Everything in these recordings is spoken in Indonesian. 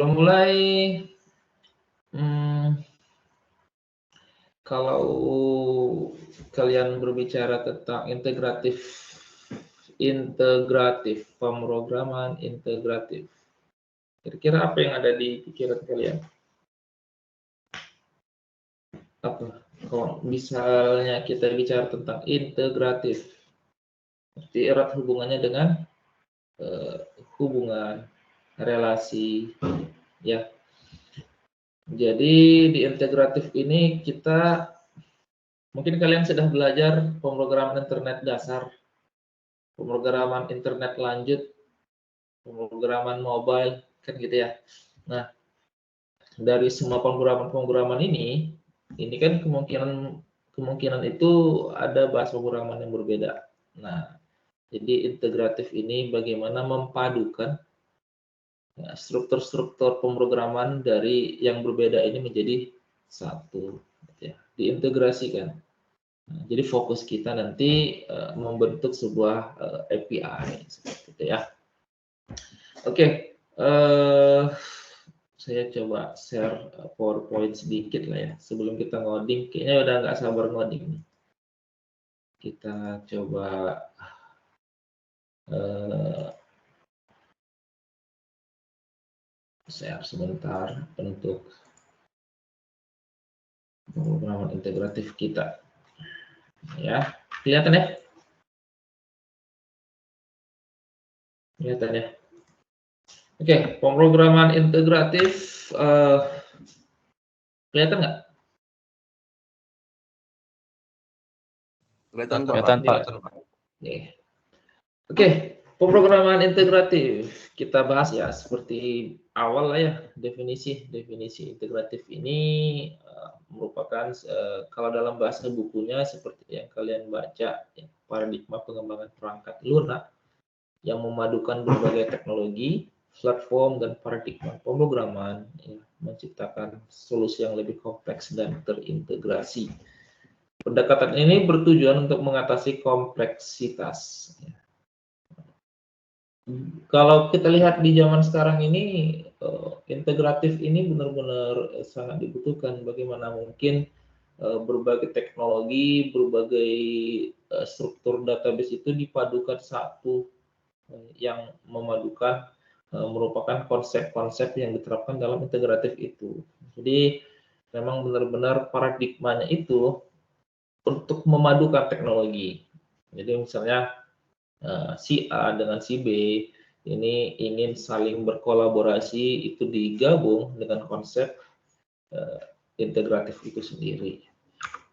mulai, kalau kalian berbicara tentang integratif, pemrograman integratif, kira-kira apa yang ada di pikiran kalian? Apa? Kalau misalnya kita bicara tentang integratif, berarti erat hubungannya dengan hubungan, relasi, ya. Jadi di integratif ini kita, mungkin kalian sudah belajar pemrograman internet dasar, pemrograman internet lanjut, pemrograman mobile, kan gitu ya. Nah, dari semua pemrograman ini kan kemungkinan itu ada bahasa pemrograman yang berbeda. Nah, jadi integratif ini bagaimana memadukan struktur-struktur pemrograman dari yang berbeda ini menjadi satu, ya, diintegrasikan. Nah, jadi fokus kita nanti membentuk sebuah API seperti itu ya. Oke, saya coba share PowerPoint sedikit lah ya sebelum kita ngoding. Kayaknya udah nggak sabar ngoding nih. Kita coba share sebentar untuk pemrograman integratif kita. Ya, kelihatan ya? Kelihatan ya? Oke, pemrograman integratif kelihatan nggak? Kelihatan, Pak. Oke, pemrograman integratif kita bahas ya seperti awal lah ya, definisi integratif ini merupakan kalau dalam bahasa bukunya seperti yang kalian baca ya, paradigma pengembangan perangkat lunak yang memadukan berbagai teknologi, platform dan paradigma pemrograman ya, menciptakan solusi yang lebih kompleks dan terintegrasi. Pendekatan ini bertujuan untuk mengatasi kompleksitas. Ya. Kalau kita lihat di zaman sekarang ini, integratif ini benar-benar sangat dibutuhkan. Bagaimana mungkin berbagai teknologi, berbagai struktur database itu dipadukan satu yang memadukan merupakan konsep-konsep yang diterapkan dalam integratif itu. Jadi memang benar-benar paradigmanya itu untuk memadukan teknologi. Jadi misalnya si A dengan si B ini ingin saling berkolaborasi, itu digabung dengan konsep integratif itu sendiri.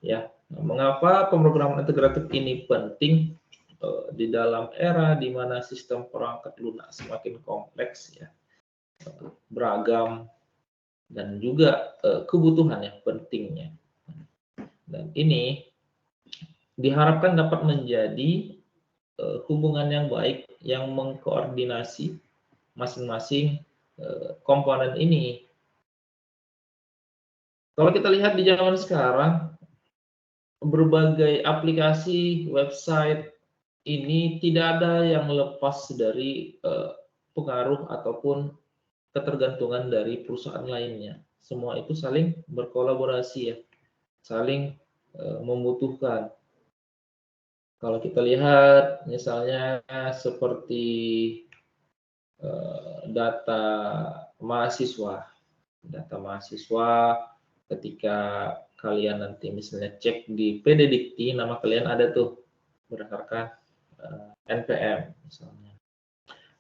Ya, mengapa pemrograman integratif ini penting di dalam era di mana sistem perangkat lunak semakin kompleks ya, beragam dan juga kebutuhannya pentingnya. Dan ini diharapkan dapat menjadi hubungan yang baik yang mengkoordinasi masing-masing komponen ini. Kalau kita lihat di zaman sekarang, berbagai aplikasi, website ini tidak ada yang lepas dari pengaruh ataupun ketergantungan dari perusahaan lainnya. Semua itu saling berkolaborasi ya, saling membutuhkan. Kalau kita lihat misalnya seperti data mahasiswa ketika kalian nanti misalnya cek di PDDikti, nama kalian ada tuh berdasarkan NPM misalnya.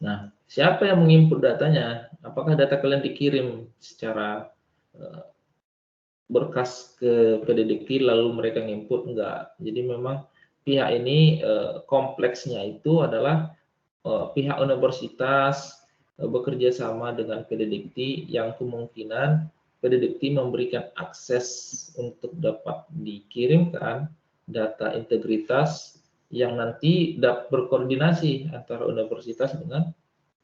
Nah, siapa yang menginput datanya? Apakah data kalian dikirim secara berkas ke PDDikti lalu mereka nginput? Enggak. Jadi memang pihak ini kompleksnya itu adalah pihak universitas bekerja sama dengan PDDikti yang kemungkinan PDDikti memberikan akses untuk dapat dikirimkan data integritas yang nanti dapat berkoordinasi antara universitas dengan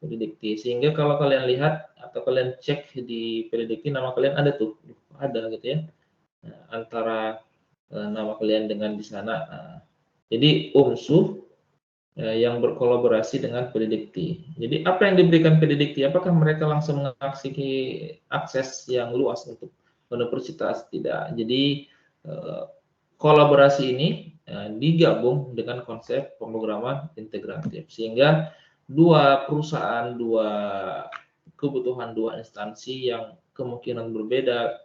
PDDikti. Sehingga kalau kalian lihat atau kalian cek di PDDikti nama kalian ada tuh, ada gitu ya. Nah, antara nama kalian dengan di sana. Nah, jadi UMSU yang berkolaborasi dengan Pedidikti. Jadi apa yang diberikan Pedidikti? Apakah mereka langsung mengakses akses yang luas untuk universitas? Tidak. Jadi kolaborasi ini digabung dengan konsep pemrograman integratif, sehingga dua perusahaan, dua kebutuhan, dua instansi yang kemungkinan berbeda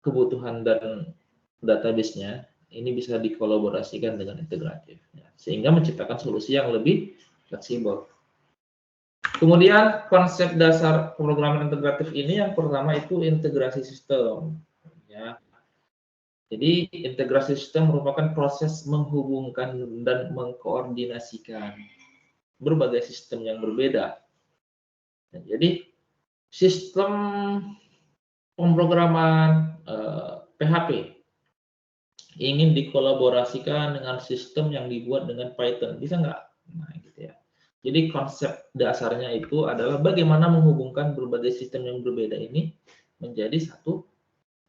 kebutuhan dan database-nya ini bisa dikolaborasikan dengan integratif, sehingga menciptakan solusi yang lebih fleksibel. Kemudian konsep dasar pemrograman integratif ini yang pertama itu integrasi sistem. Ya. Jadi integrasi sistem merupakan proses menghubungkan dan mengkoordinasikan berbagai sistem yang berbeda. Jadi sistem pemrograman PHP ingin dikolaborasikan dengan sistem yang dibuat dengan Python, bisa nggak? Nah, gitu ya. Jadi konsep dasarnya itu adalah bagaimana menghubungkan berbagai sistem yang berbeda ini menjadi satu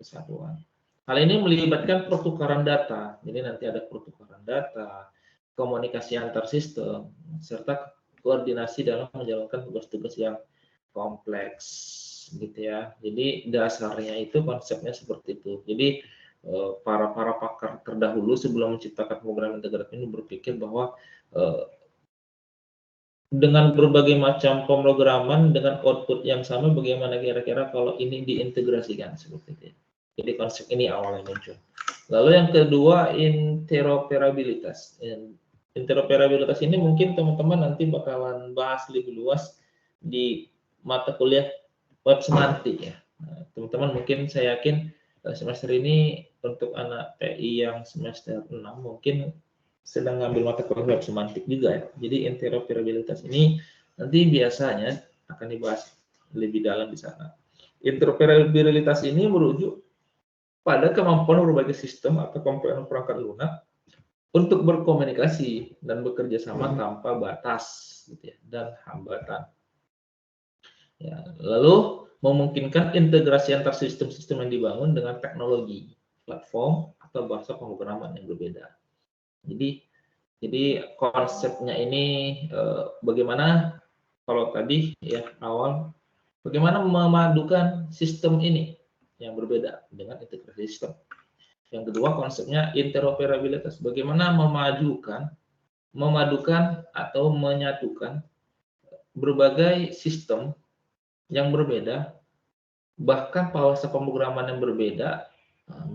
kesatuan. Hal ini melibatkan pertukaran data. Jadi nanti ada pertukaran data, komunikasi antar sistem, serta koordinasi dalam menjalankan tugas-tugas yang kompleks, gitu ya. Jadi dasarnya itu konsepnya seperti itu. Jadi para pakar terdahulu sebelum menciptakan program integratif ini berpikir bahwa dengan berbagai macam pemrograman dengan output yang sama, bagaimana kira-kira kalau ini diintegrasikan seperti itu. Jadi konsep ini awalnya muncul. Lalu yang kedua, interoperabilitas. Interoperabilitas ini mungkin teman-teman nanti bakalan bahas lebih luas di mata kuliah web semantik ya. Teman-teman mungkin saya yakin semester ini untuk anak TI yang semester 6 mungkin sedang ngambil mata kuliah web semantik juga ya. Jadi interoperabilitas ini nanti biasanya akan dibahas lebih dalam di sana. Interoperabilitas ini merujuk pada kemampuan berbagai sistem atau komponen perangkat lunak untuk berkomunikasi dan bekerja sama tanpa batas gitu ya, dan hambatan. Ya, lalu memungkinkan integrasi antar sistem-sistem yang dibangun dengan teknologi, platform, atau bahasa pemrograman yang berbeda. Jadi konsepnya ini bagaimana kalau tadi ya awal, bagaimana memadukan sistem ini yang berbeda dengan integrasi sistem. Yang kedua konsepnya interoperabilitas, bagaimana memadukan atau menyatukan berbagai sistem yang berbeda, bahkan bahasa pemrograman yang berbeda,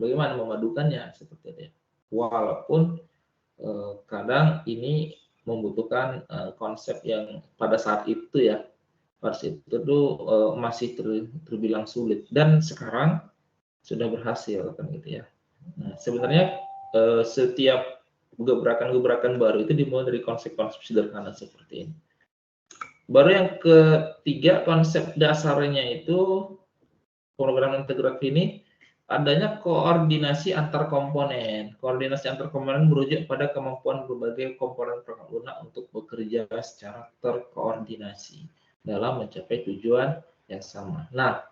bagaimana memadukannya seperti itu. Walaupun kadang ini membutuhkan konsep yang pada saat itu ya, pada saat itu tuh masih terbilang sulit, dan sekarang sudah berhasil kan gitu ya. Nah, sebenarnya setiap gebrakan-gebrakan baru itu dimulai dari konsep-konsep sederhana seperti ini. Baru yang ketiga, konsep dasarnya itu program integratif ini adanya koordinasi antar komponen. Koordinasi antar komponen merujuk pada kemampuan berbagai komponen perangkat lunak untuk bekerja secara terkoordinasi dalam mencapai tujuan yang sama. Nah,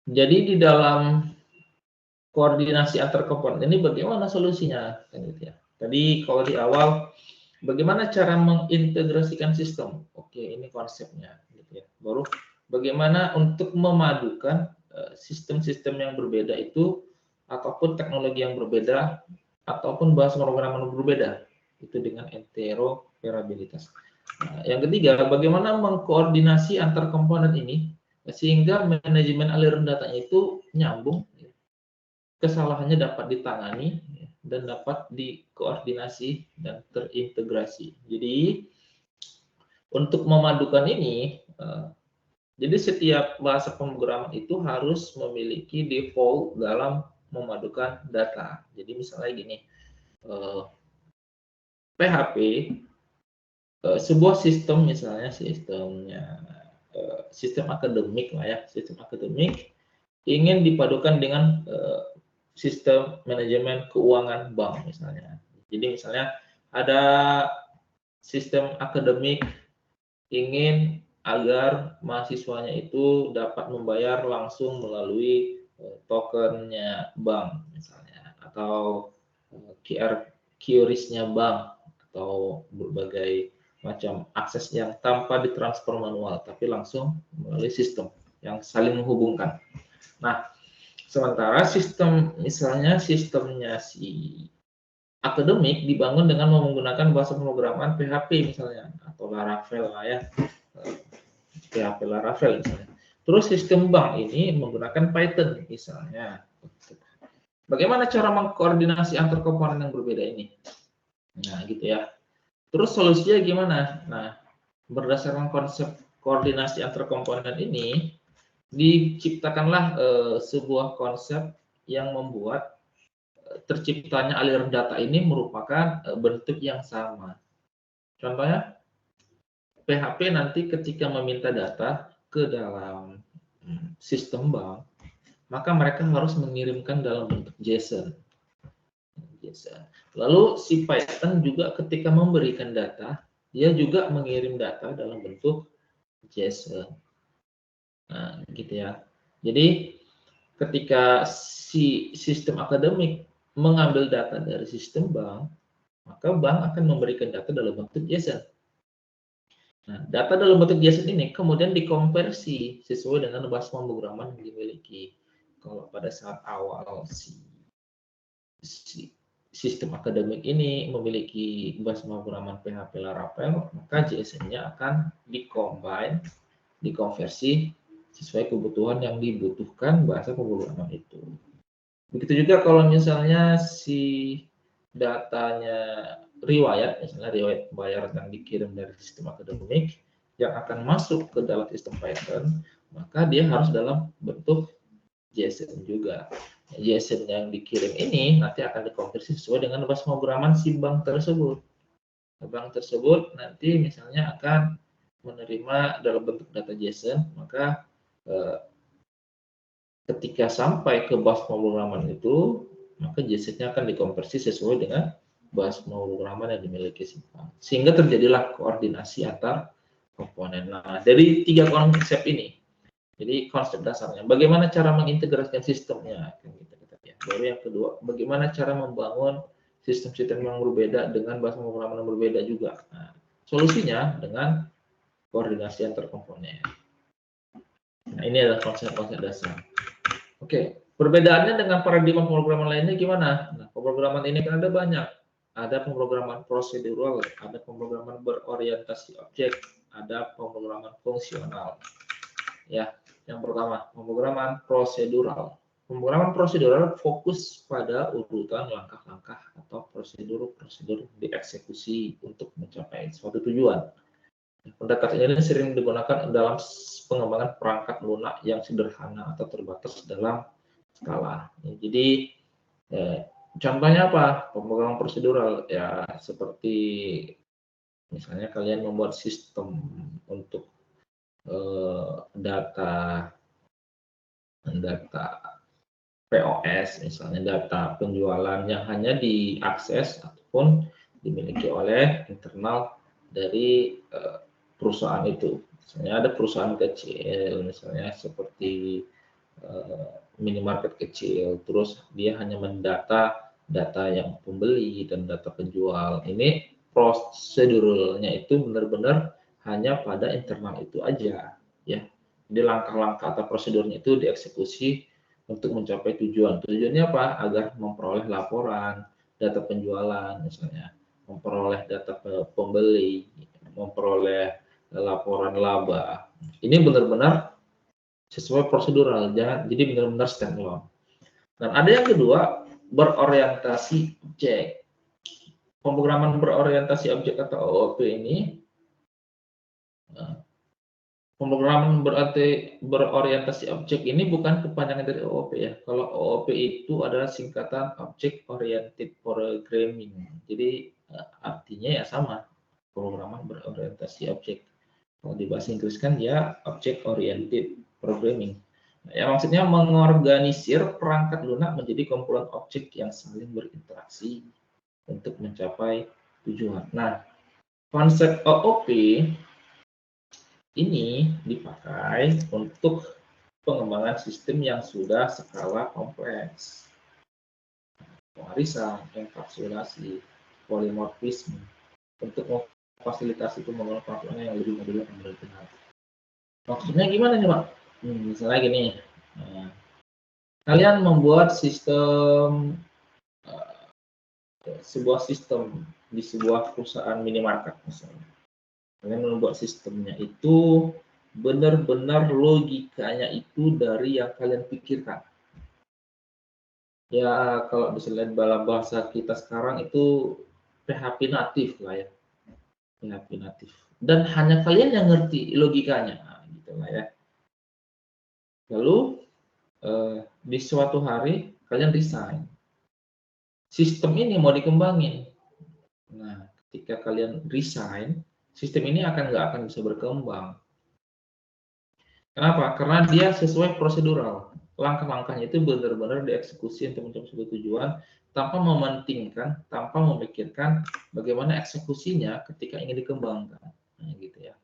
jadi di dalam koordinasi antar komponen ini bagaimana solusinya? Tadi kalau di awal, bagaimana cara mengintegrasikan sistem? Oke, ini konsepnya. Baru bagaimana untuk memadukan sistem-sistem yang berbeda itu, ataupun teknologi yang berbeda, ataupun bahasa pemrograman yang berbeda, itu dengan interoperabilitas. Nah, yang ketiga, bagaimana mengkoordinasi antar komponen ini sehingga manajemen aliran datanya itu nyambung, kesalahannya dapat ditangani dan dapat dikoordinasi dan terintegrasi. Jadi untuk memadukan ini, jadi setiap bahasa pemrograman itu harus memiliki default dalam memadukan data. Jadi misalnya gini, PHP sebuah sistem, misalnya sistem akademik lah ya, sistem akademik ingin dipadukan dengan sistem manajemen keuangan bank misalnya. Jadi misalnya ada sistem akademik ingin agar mahasiswanya itu dapat membayar langsung melalui tokennya bank misalnya, atau QRIS-nya bank atau berbagai macam akses yang tanpa ditransfer manual, tapi langsung melalui sistem yang saling menghubungkan. Nah, sementara sistem, misalnya sistemnya si akademik dibangun dengan menggunakan bahasa pemrograman PHP misalnya, atau Laravel lah ya, PHP Laravel misalnya. Terus sistem bank ini menggunakan Python misalnya. Bagaimana cara mengkoordinasi antar komponen yang berbeda ini? Nah, gitu ya. Terus solusinya gimana? Nah, berdasarkan konsep koordinasi antar komponen ini, diciptakanlah sebuah konsep yang membuat terciptanya aliran data ini merupakan bentuk yang sama. Contohnya, PHP nanti ketika meminta data ke dalam sistem bank, maka mereka harus mengirimkan dalam bentuk JSON. Lalu si Python juga ketika memberikan data, dia juga mengirim data dalam bentuk JSON. Nah, gitu ya. Jadi ketika si sistem akademik mengambil data dari sistem bank, maka bank akan memberikan data dalam bentuk JSON. Nah, data dalam bentuk JSON ini kemudian dikonversi sesuai dengan bahasa pemrograman yang dimiliki. Kalau pada saat awal si sistem akademik ini memiliki bahasa pemrograman PHP Laravel, maka JSON-nya akan dikonversi sesuai kebutuhan yang dibutuhkan bahasa pemrograman itu. Begitu juga kalau misalnya si datanya riwayat, misalnya riwayat pembayaran yang dikirim dari sistem akademik yang akan masuk ke dalam sistem Python, maka dia harus dalam bentuk JSON juga. JSON yang dikirim ini nanti akan dikonversi sesuai dengan bahasa pemrograman si bank tersebut. Bank tersebut nanti misalnya akan menerima dalam bentuk data JSON, maka ketika sampai ke bahasa pemrograman itu, maka JSON-nya akan dikonversi sesuai dengan bahasa pemrograman yang dimiliki si bank. Sehingga terjadilah koordinasi antar komponen. Nah, dari tiga konsep ini, jadi konsep dasarnya, bagaimana cara mengintegrasikan sistemnya, baru yang kedua, bagaimana cara membangun sistem-sistem yang berbeda dengan bahasa pemrograman yang berbeda juga. Nah, solusinya dengan koordinasi antar komponen. Nah, ini adalah konsep-konsep dasar. Oke, perbedaannya dengan paradigma pemrograman lainnya gimana? Nah, pemrograman ini kan ada banyak. Ada pemrograman prosedural, ada pemrograman berorientasi objek, ada pemrograman fungsional. Ya, yang pertama, pemrograman prosedural. Pemrograman prosedural fokus pada urutan langkah-langkah atau prosedur-prosedur dieksekusi untuk mencapai suatu tujuan. Pendekatan ini sering digunakan dalam pengembangan perangkat lunak yang sederhana atau terbatas dalam skala. Jadi, contohnya apa? Pemrograman prosedural ya seperti misalnya kalian membuat sistem untuk data POS, misalnya data penjualan yang hanya diakses ataupun dimiliki oleh internal dari perusahaan itu. Misalnya ada perusahaan kecil, misalnya seperti minimarket kecil, terus dia hanya mendata data yang pembeli dan data penjual. Ini proseduralnya itu benar-benar hanya pada internal itu aja, ya. Jadi langkah-langkah atau prosedurnya itu dieksekusi untuk mencapai tujuan. Tujuannya apa? Agar memperoleh laporan, data penjualan misalnya, memperoleh data pembeli, memperoleh laporan laba. Ini benar-benar sesuai prosedural, jangan jadi benar-benar standalone. Dan ada yang kedua, berorientasi objek. Pemrograman berorientasi objek atau OOP ini, pemrograman berorientasi objek ini bukan kepanjangan dari OOP ya. Kalau OOP itu adalah singkatan Object Oriented Programming. Jadi artinya ya sama, pemrograman berorientasi objek. Kalau di bahasa Inggris kan ya Object Oriented Programming. Nah, ya maksudnya mengorganisir perangkat lunak menjadi kumpulan objek yang saling berinteraksi untuk mencapai tujuan. Nah, konsep OOP ini dipakai untuk pengembangan sistem yang sudah skala kompleks, pengarisan, enkapsulasi. polimorfisme untuk memfasilitasi pembangunan pengaturan yang lebih modular dan berintegrasi. Maksudnya gimana nih Pak? Misalnya gini, kalian membuat sistem sebuah sistem di sebuah perusahaan minimarket misalnya. Kalian membuat sistemnya itu benar-benar logikanya itu dari yang kalian pikirkan. Ya kalau bisa lihat dalam bahasa kita sekarang itu PHP natif lah ya. PHP natif. Dan hanya kalian yang ngerti logikanya, gitu lah ya. Lalu di suatu hari kalian resign. Sistem ini mau dikembangin. Nah, ketika kalian resign, sistem ini nggak akan bisa berkembang. Kenapa? Karena dia sesuai prosedural. Langkah-langkahnya itu benar-benar dieksekusi untuk mencapai sebuah tujuan tanpa mementingkan, tanpa memikirkan bagaimana eksekusinya ketika ingin dikembangkan. Nah, gitu ya.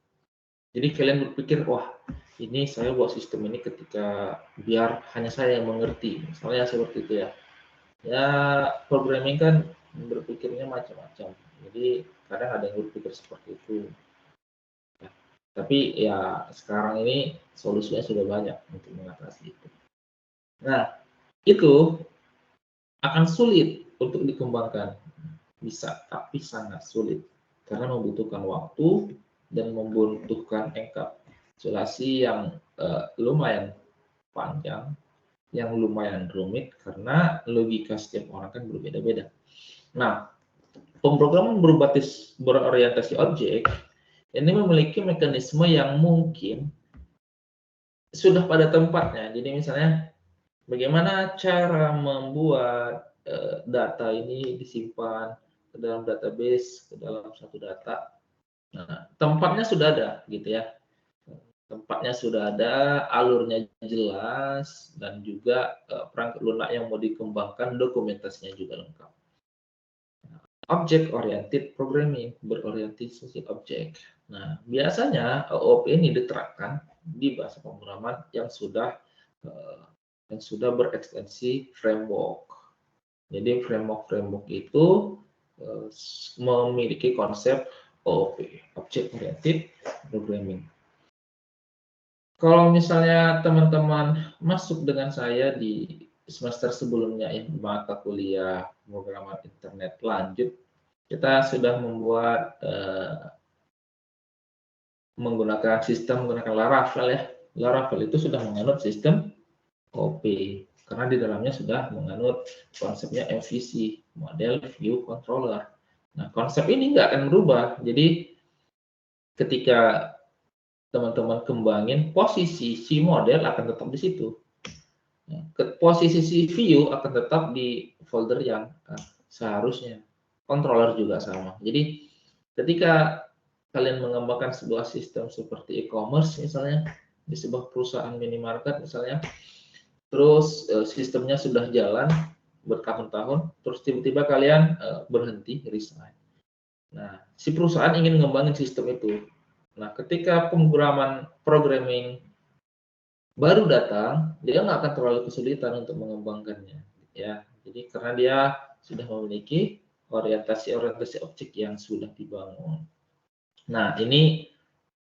Jadi kalian berpikir, wah ini saya buat sistem ini ketika biar hanya saya yang mengerti. Misalnya seperti itu ya. Ya, programming kan berpikirnya macam-macam. Jadi kadang ada yang berpikir seperti itu. Tapi ya sekarang ini solusinya sudah banyak untuk mengatasi itu. Nah, itu akan sulit untuk dikembangkan. Bisa, tapi sangat sulit. Karena membutuhkan waktu dan membutuhkan enkapsulasi yang lumayan panjang, yang lumayan rumit karena logika setiap orang kan berbeda-beda. Nah, pemrograman berorientasi objek ini memiliki mekanisme yang mungkin sudah pada tempatnya. Jadi misalnya bagaimana cara membuat data ini disimpan ke dalam database, ke dalam satu data. Nah, tempatnya sudah ada gitu ya. Tempatnya sudah ada, alurnya jelas, dan juga perangkat lunak yang mau dikembangkan, dokumentasinya juga lengkap. Object Oriented Programming, berorientasi objek. Nah, biasanya OOP ini diterapkan di bahasa pemrograman yang sudah berekstensi framework. Jadi framework itu memiliki konsep OOP, Object Oriented Programming. Kalau misalnya teman-teman masuk dengan saya di semester sebelumnya ya, mata kuliah pemrograman internet lanjut, kita sudah membuat menggunakan Laravel ya. Laravel itu sudah menganut sistem OP karena di dalamnya sudah menganut konsepnya MVC, Model View Controller. Nah, konsep ini nggak akan berubah. Jadi ketika teman-teman kembangin, posisi si model akan tetap di situ. Posisi si view akan tetap di folder yang seharusnya. Controller juga sama. Jadi ketika kalian mengembangkan sebuah sistem seperti e-commerce misalnya di sebuah perusahaan minimarket misalnya, terus sistemnya sudah jalan bertahun-tahun, terus tiba-tiba kalian berhenti, resign. Nah, si perusahaan ingin mengembangkan sistem itu. Nah, ketika programming baru datang, dia nggak akan terlalu kesulitan untuk mengembangkannya, ya. Jadi karena dia sudah memiliki orientasi objek yang sudah dibangun. Nah, ini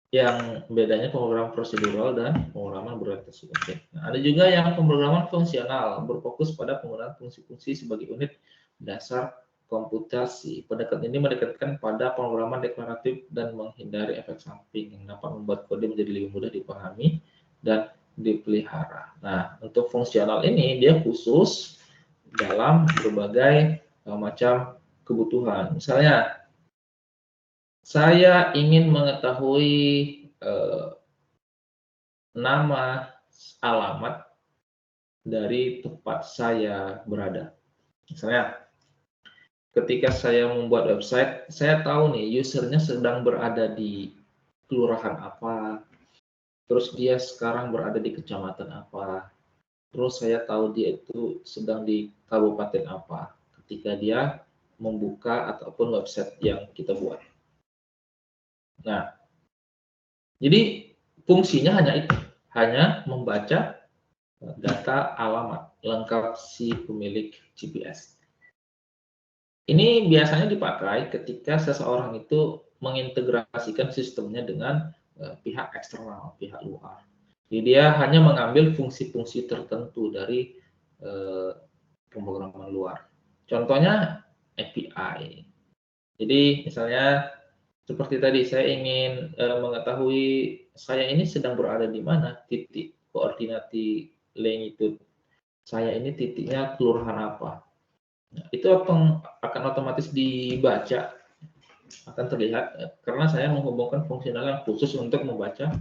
yang bedanya pemrograman prosedural dan pemrograman berorientasi objek. Nah, ada juga yang pemrograman fungsional, berfokus pada penggunaan fungsi-fungsi sebagai unit dasar komputasi. Pendekatan ini mendekatkan pada pemrograman deklaratif dan menghindari efek samping yang dapat membuat kode menjadi lebih mudah dipahami dan dipelihara. Nah, untuk fungsional ini dia khusus dalam berbagai macam kebutuhan. Misalnya, saya ingin mengetahui nama alamat dari tempat saya berada. Misalnya, ketika saya membuat website, saya tahu nih usernya sedang berada di kelurahan apa, terus dia sekarang berada di kecamatan apa, terus saya tahu dia itu sedang di kabupaten apa ketika dia membuka ataupun website yang kita buat. Nah, jadi fungsinya hanya itu, hanya membaca data alamat lengkap si pemilik GPS. Ini biasanya dipakai ketika seseorang itu mengintegrasikan sistemnya dengan pihak eksternal, pihak luar. Jadi dia hanya mengambil fungsi-fungsi tertentu dari pemrograman luar. Contohnya API. Jadi misalnya seperti tadi saya ingin mengetahui saya ini sedang berada di mana, titik koordinat longitude saya ini titiknya kelurahan apa. Nah, itu akan otomatis dibaca, akan terlihat karena saya menghubungkan fungsional yang khusus untuk membaca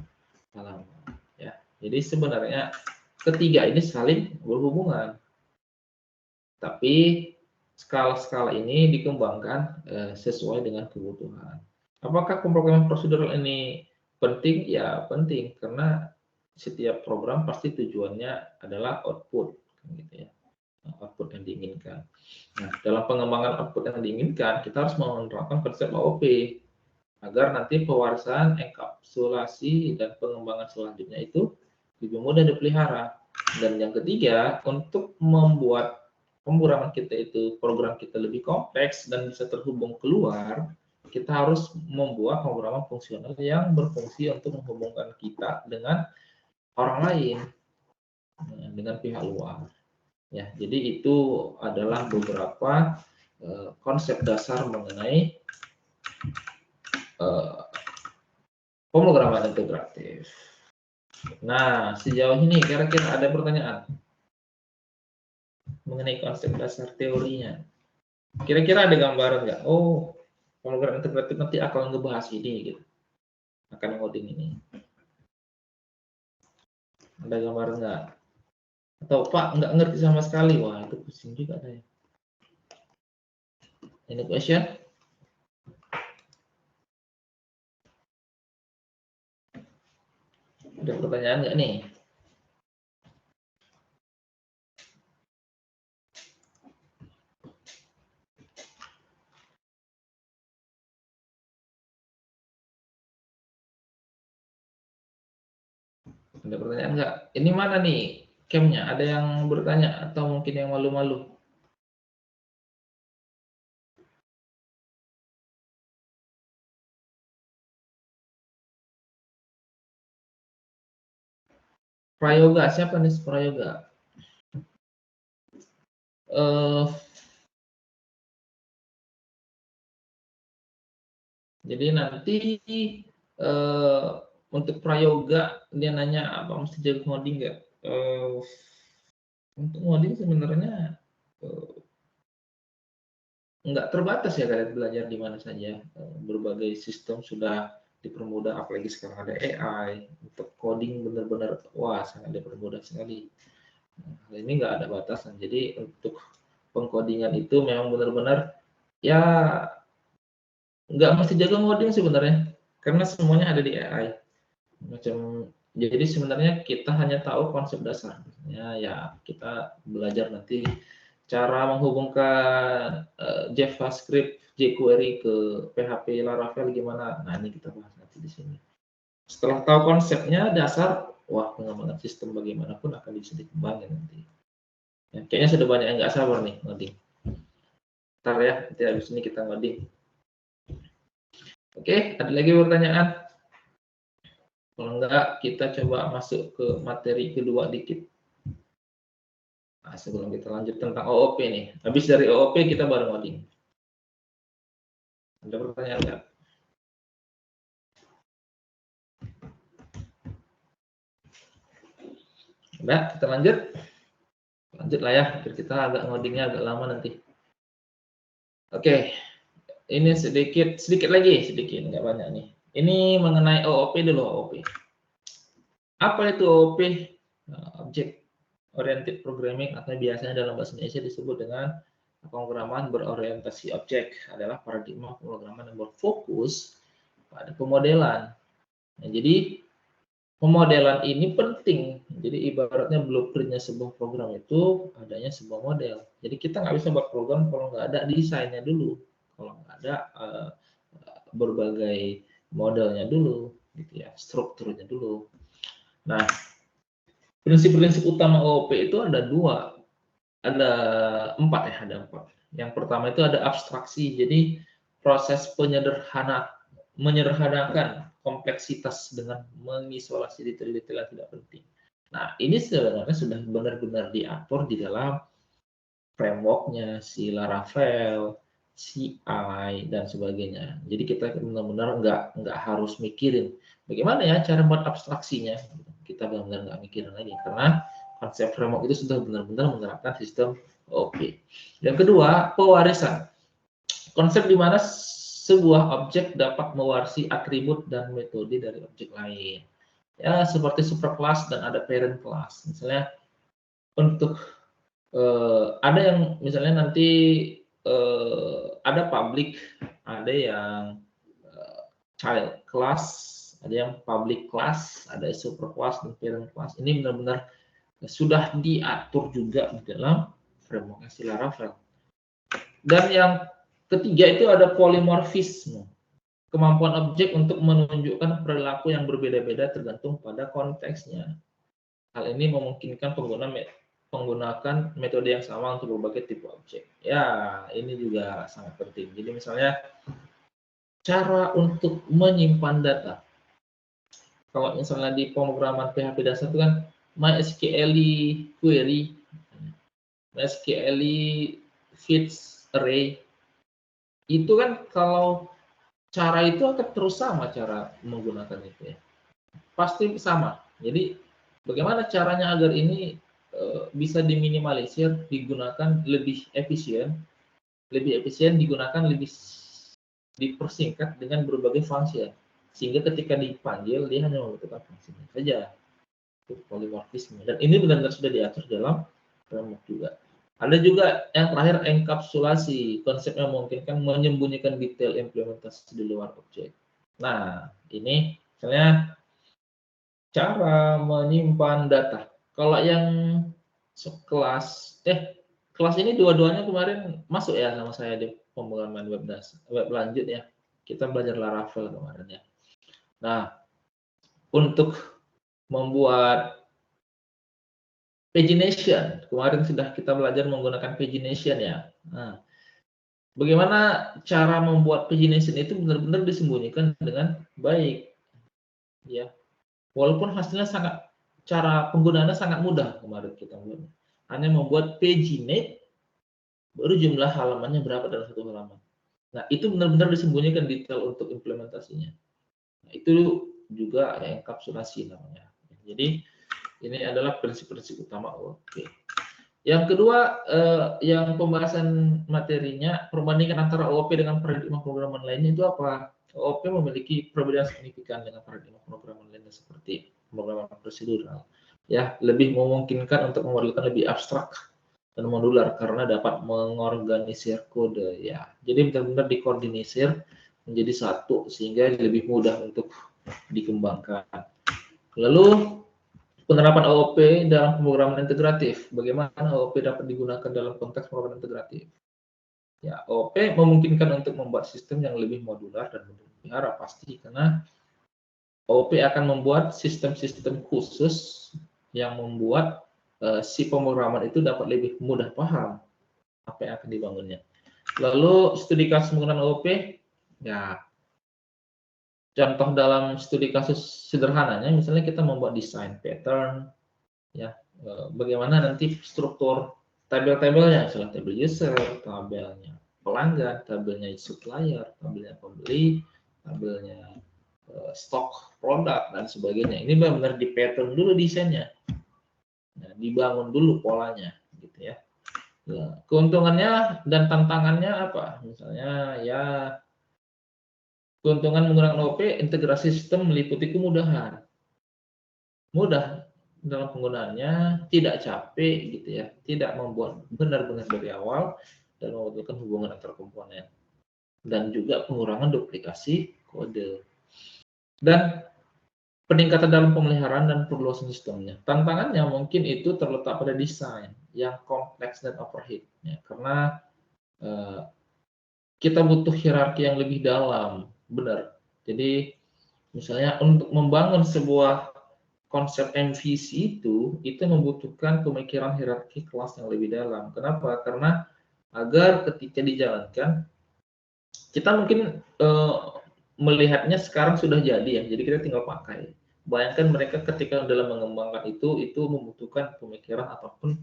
halaman. Ya, jadi sebenarnya ketiga ini saling berhubungan, tapi skala-skala ini dikembangkan sesuai dengan kebutuhan. Apakah pemrograman prosedural ini penting? Ya penting, karena setiap program pasti tujuannya adalah output, gitu ya, output yang diinginkan. Nah, dalam pengembangan output yang diinginkan, kita harus menerapkan konsep AOP agar nanti pewarisan, enkapsulasi, dan pengembangan selanjutnya itu lebih mudah dipelihara. Dan yang ketiga, untuk membuat pemrograman kita itu, program kita lebih kompleks dan bisa terhubung keluar, kita harus membuat pemrograman fungsional yang berfungsi untuk menghubungkan kita dengan orang lain, dengan pihak luar. Ya, jadi itu adalah beberapa konsep dasar mengenai pemrograman integratif. Nah, sejauh ini kira-kira ada pertanyaan mengenai konsep dasar teorinya? Kira-kira ada gambaran nggak? Oh, pemrograman integratif nanti akan ngebahas ini, gitu. Akan ngoding ini. Ada gambaran nggak? Atau Pak nggak ngerti sama sekali? Wah, itu pusing juga saya. Any question? Ada pertanyaan nggak nih? Ada pertanyaan nggak? Ini mana nih camnya? Ada yang bertanya atau mungkin yang malu-malu? Prayoga, siapa nih Prayoga? Jadi nanti untuk prayoga dia nanya apa mesti jago ngoding nggak? Untuk ngoding sebenarnya nggak terbatas ya, kalian belajar di mana saja. Berbagai sistem sudah dipermudah, apalagi sekarang ada AI. Untuk coding benar-benar wah sangat dipermudah sekali. Nah, ini nggak ada batasan. Jadi untuk pengkodingan itu memang benar-benar ya nggak mesti jago ngoding sebenarnya, karena semuanya ada di AI. Jadi sebenarnya kita hanya tahu konsep dasarnya, ya kita belajar nanti cara menghubungkan JavaScript jQuery ke PHP Laravel gimana. Nah, ini kita bahas nanti di sini. Setelah tahu konsepnya dasar, wah pengembangan sistem bagaimanapun akan bisa dikembangin nanti. Ya, kayaknya sudah banyak yang nggak sabar nih ngoding. Ntar ya, nanti habis ini kita ngoding. Oke, ada lagi pertanyaan? Kalau enggak, kita coba masuk ke materi kedua dikit. Nah, sebelum kita lanjut tentang OOP nih. Habis dari OOP kita baru ngoding. Ada pertanyaan enggak? Udah, kita lanjut. Lanjut lah ya, biar kita agak ngodingnya agak lama nanti. Oke, ini sedikit lagi, sedikit, nggak banyak nih. Ini mengenai OOP dulu, OOP. Apa itu OOP? Object Oriented Programming, atau biasanya dalam bahasa Indonesia disebut dengan pemrograman berorientasi objek, adalah paradigma pemrograman yang berfokus pada pemodelan. Nah, jadi pemodelan ini penting. Jadi ibaratnya blueprintnya sebuah program itu adanya sebuah model. Jadi kita nggak bisa buat program kalau nggak ada desainnya dulu, kalau nggak ada berbagai modelnya dulu, gitu ya, strukturnya dulu. Nah, prinsip-prinsip utama OOP itu ada dua. Ada 4 ya, ada 4. Yang pertama itu ada abstraksi. Jadi proses menyederhanakan kompleksitas dengan mengisolasi detail-detail yang tidak penting. Nah, ini sebenarnya sudah benar-benar diatur di dalam framework-nya si Laravel, CI, dan sebagainya. Jadi kita benar-benar nggak harus mikirin bagaimana ya cara buat abstraksinya. Kita benar-benar nggak mikirin lagi karena konsep framework itu sudah benar-benar menerapkan sistem OOP. Yang kedua, pewarisan. Konsep di mana sebuah objek dapat mewarisi atribut dan metode dari objek lain. Ya, seperti superclass dan ada parent class. Misalnya untuk ada yang misalnya nanti ada public, ada yang child class, ada yang public class, ada super class dan parent class. Ini benar-benar sudah diatur juga di dalam framework Laravel. Dan yang ketiga itu ada polymorphisme, kemampuan objek untuk menunjukkan perilaku yang berbeda-beda tergantung pada konteksnya. Hal ini memungkinkan menggunakan metode yang sama untuk berbagai tipe objek. Ya, ini juga sangat penting. Jadi misalnya cara untuk menyimpan data. Kalau misalnya di pemrograman PHP dasar itu kan MySQL query, MySQL feeds array. Itu kan kalau cara itu akan terus sama cara menggunakan itu ya. Pasti sama. Jadi bagaimana caranya agar ini bisa diminimalisir, digunakan lebih efisien digunakan lebih dipersingkat dengan berbagai fungsi, sehingga ketika dipanggil dia hanya membutuhkan fungsinya saja. Itu polymorphisme, dan ini benar-benar sudah diatur dalam framework juga. Ada juga yang terakhir, enkapsulasi, konsep yang memungkinkan menyembunyikan detail implementasi di luar objek. Nah, ini misalnya cara menyimpan data. Kalau yang kelas kelas ini dua-duanya kemarin masuk ya sama saya di pemrograman web lanjut ya. Kita belajar Laravel kemarin ya. Nah, untuk membuat pagination, kemarin sudah kita belajar menggunakan pagination ya. Nah, bagaimana cara membuat pagination itu benar-benar disembunyikan dengan baik ya. Walaupun hasilnya cara penggunaannya sangat mudah kemarin kita buat. Hanya membuat paginate, baru jumlah halamannya berapa dalam satu halaman. Nah, itu benar-benar disembunyikan detail untuk implementasinya. Nah, itu juga enkapsulasi namanya. Jadi, ini adalah prinsip-prinsip utama OOP. Yang kedua, yang pembahasan materinya, perbandingan antara OOP dengan paradigma pemrograman lainnya itu apa? OOP memiliki perbedaan signifikan dengan paradigma pemrograman lainnya seperti pemrograman prosedural. Ya, lebih memungkinkan untuk memodelkan lebih abstrak dan modular karena dapat mengorganisir kode ya. Jadi benar-benar dikoordinir menjadi satu sehingga lebih mudah untuk dikembangkan. Lalu penerapan OOP dalam pemrograman integratif. Bagaimana OOP dapat digunakan dalam konteks pemrograman integratif? Ya, OOP memungkinkan untuk membuat sistem yang lebih modular dan mudah dipelihara pasti karena OOP akan membuat sistem-sistem khusus yang membuat si pemrograman itu dapat lebih mudah paham apa yang akan dibangunnya. Lalu studi kasus menggunakan OOP, ya contoh dalam studi kasus sederhananya, misalnya kita membuat desain pattern, ya bagaimana nanti struktur tabel-tabelnya, misalnya tabel user, tabelnya pelanggan, tabelnya supplier, tabelnya pembeli, tabelnya stok produk dan sebagainya. Ini benar-benar di pattern dulu desainnya, nah, dibangun dulu polanya, gitu ya. Ya, keuntungannya dan tantangannya apa? Misalnya ya keuntungan menggunakan OOP, integrasi sistem meliputi kemudahan. Mudah dalam penggunaannya, tidak capek gitu ya, tidak membuat benar-benar dari awal dan membutuhkan hubungan antar komponen. Dan juga pengurangan duplikasi kode. Dan peningkatan dalam pemeliharaan dan perluasan sistemnya. Tantangannya mungkin itu terletak pada desain yang kompleks dan overhead. Ya, karena kita butuh hierarki yang lebih dalam, benar. Jadi misalnya untuk membangun sebuah konsep MVC itu membutuhkan pemikiran hierarki kelas yang lebih dalam. Kenapa? Karena agar ketika dijalankan, kita mungkin melihatnya sekarang sudah jadi ya, jadi kita tinggal pakai. Bayangkan mereka ketika dalam mengembangkan itu membutuhkan pemikiran ataupun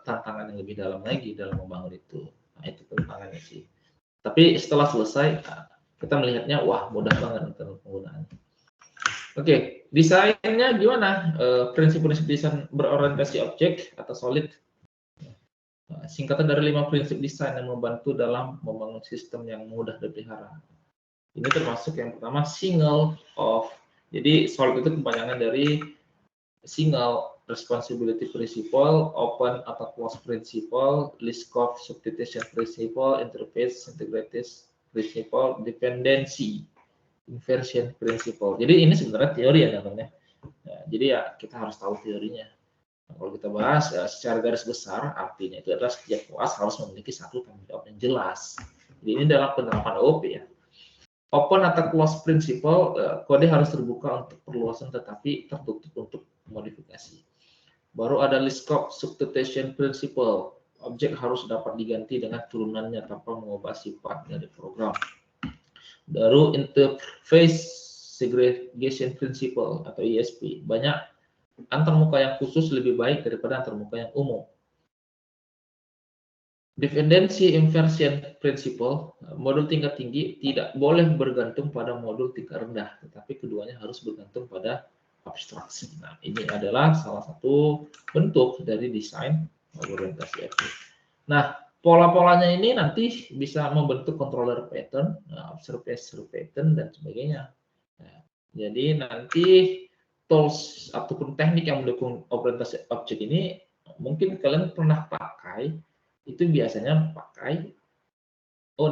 tantangan yang lebih dalam lagi dalam membangun itu. Nah, itu tantangannya sih. Tapi setelah selesai, kita melihatnya, wah mudah banget untuk penggunaannya. Oke, desainnya gimana? Prinsip-prinsip desain berorientasi objek atau solid. Singkatan dari 5 prinsip desain yang membantu dalam membangun sistem yang mudah dipelihara. Ini termasuk yang pertama single of. Jadi solid itu kepanjangan dari single responsibility principle, open atau close principle, least scope substitution principle, interface integrated principle, dependency inversion principle. Jadi ini sebenarnya teori ya teman-teman. Nah, jadi ya kita harus tahu teorinya. Nah, kalau kita bahas secara garis besar, artinya itu adalah setiap kelas harus memiliki satu tanggung jawab yang jelas. Jadi ini dalam penerapan OOP ya. Open atau close principle, kode harus terbuka untuk perluasan tetapi tertutup untuk modifikasi. Baru ada least scope substitution principle, objek harus dapat diganti dengan turunannya tanpa mengubah sifat dari program. Baru interface segregation principle atau ISP, banyak antarmuka yang khusus lebih baik daripada antarmuka yang umum. Dependency inversion principle, modul tingkat tinggi tidak boleh bergantung pada modul tingkat rendah, tetapi keduanya harus bergantung pada abstraksi. Nah, ini adalah salah satu bentuk dari desain orientasi objek. Nah, pola-polanya ini nanti bisa membentuk controller pattern, observer pattern, dan sebagainya. Nah, jadi nanti tools ataupun teknik yang mendukung orientasi objek ini mungkin kalian pernah pakai. Itu biasanya pakai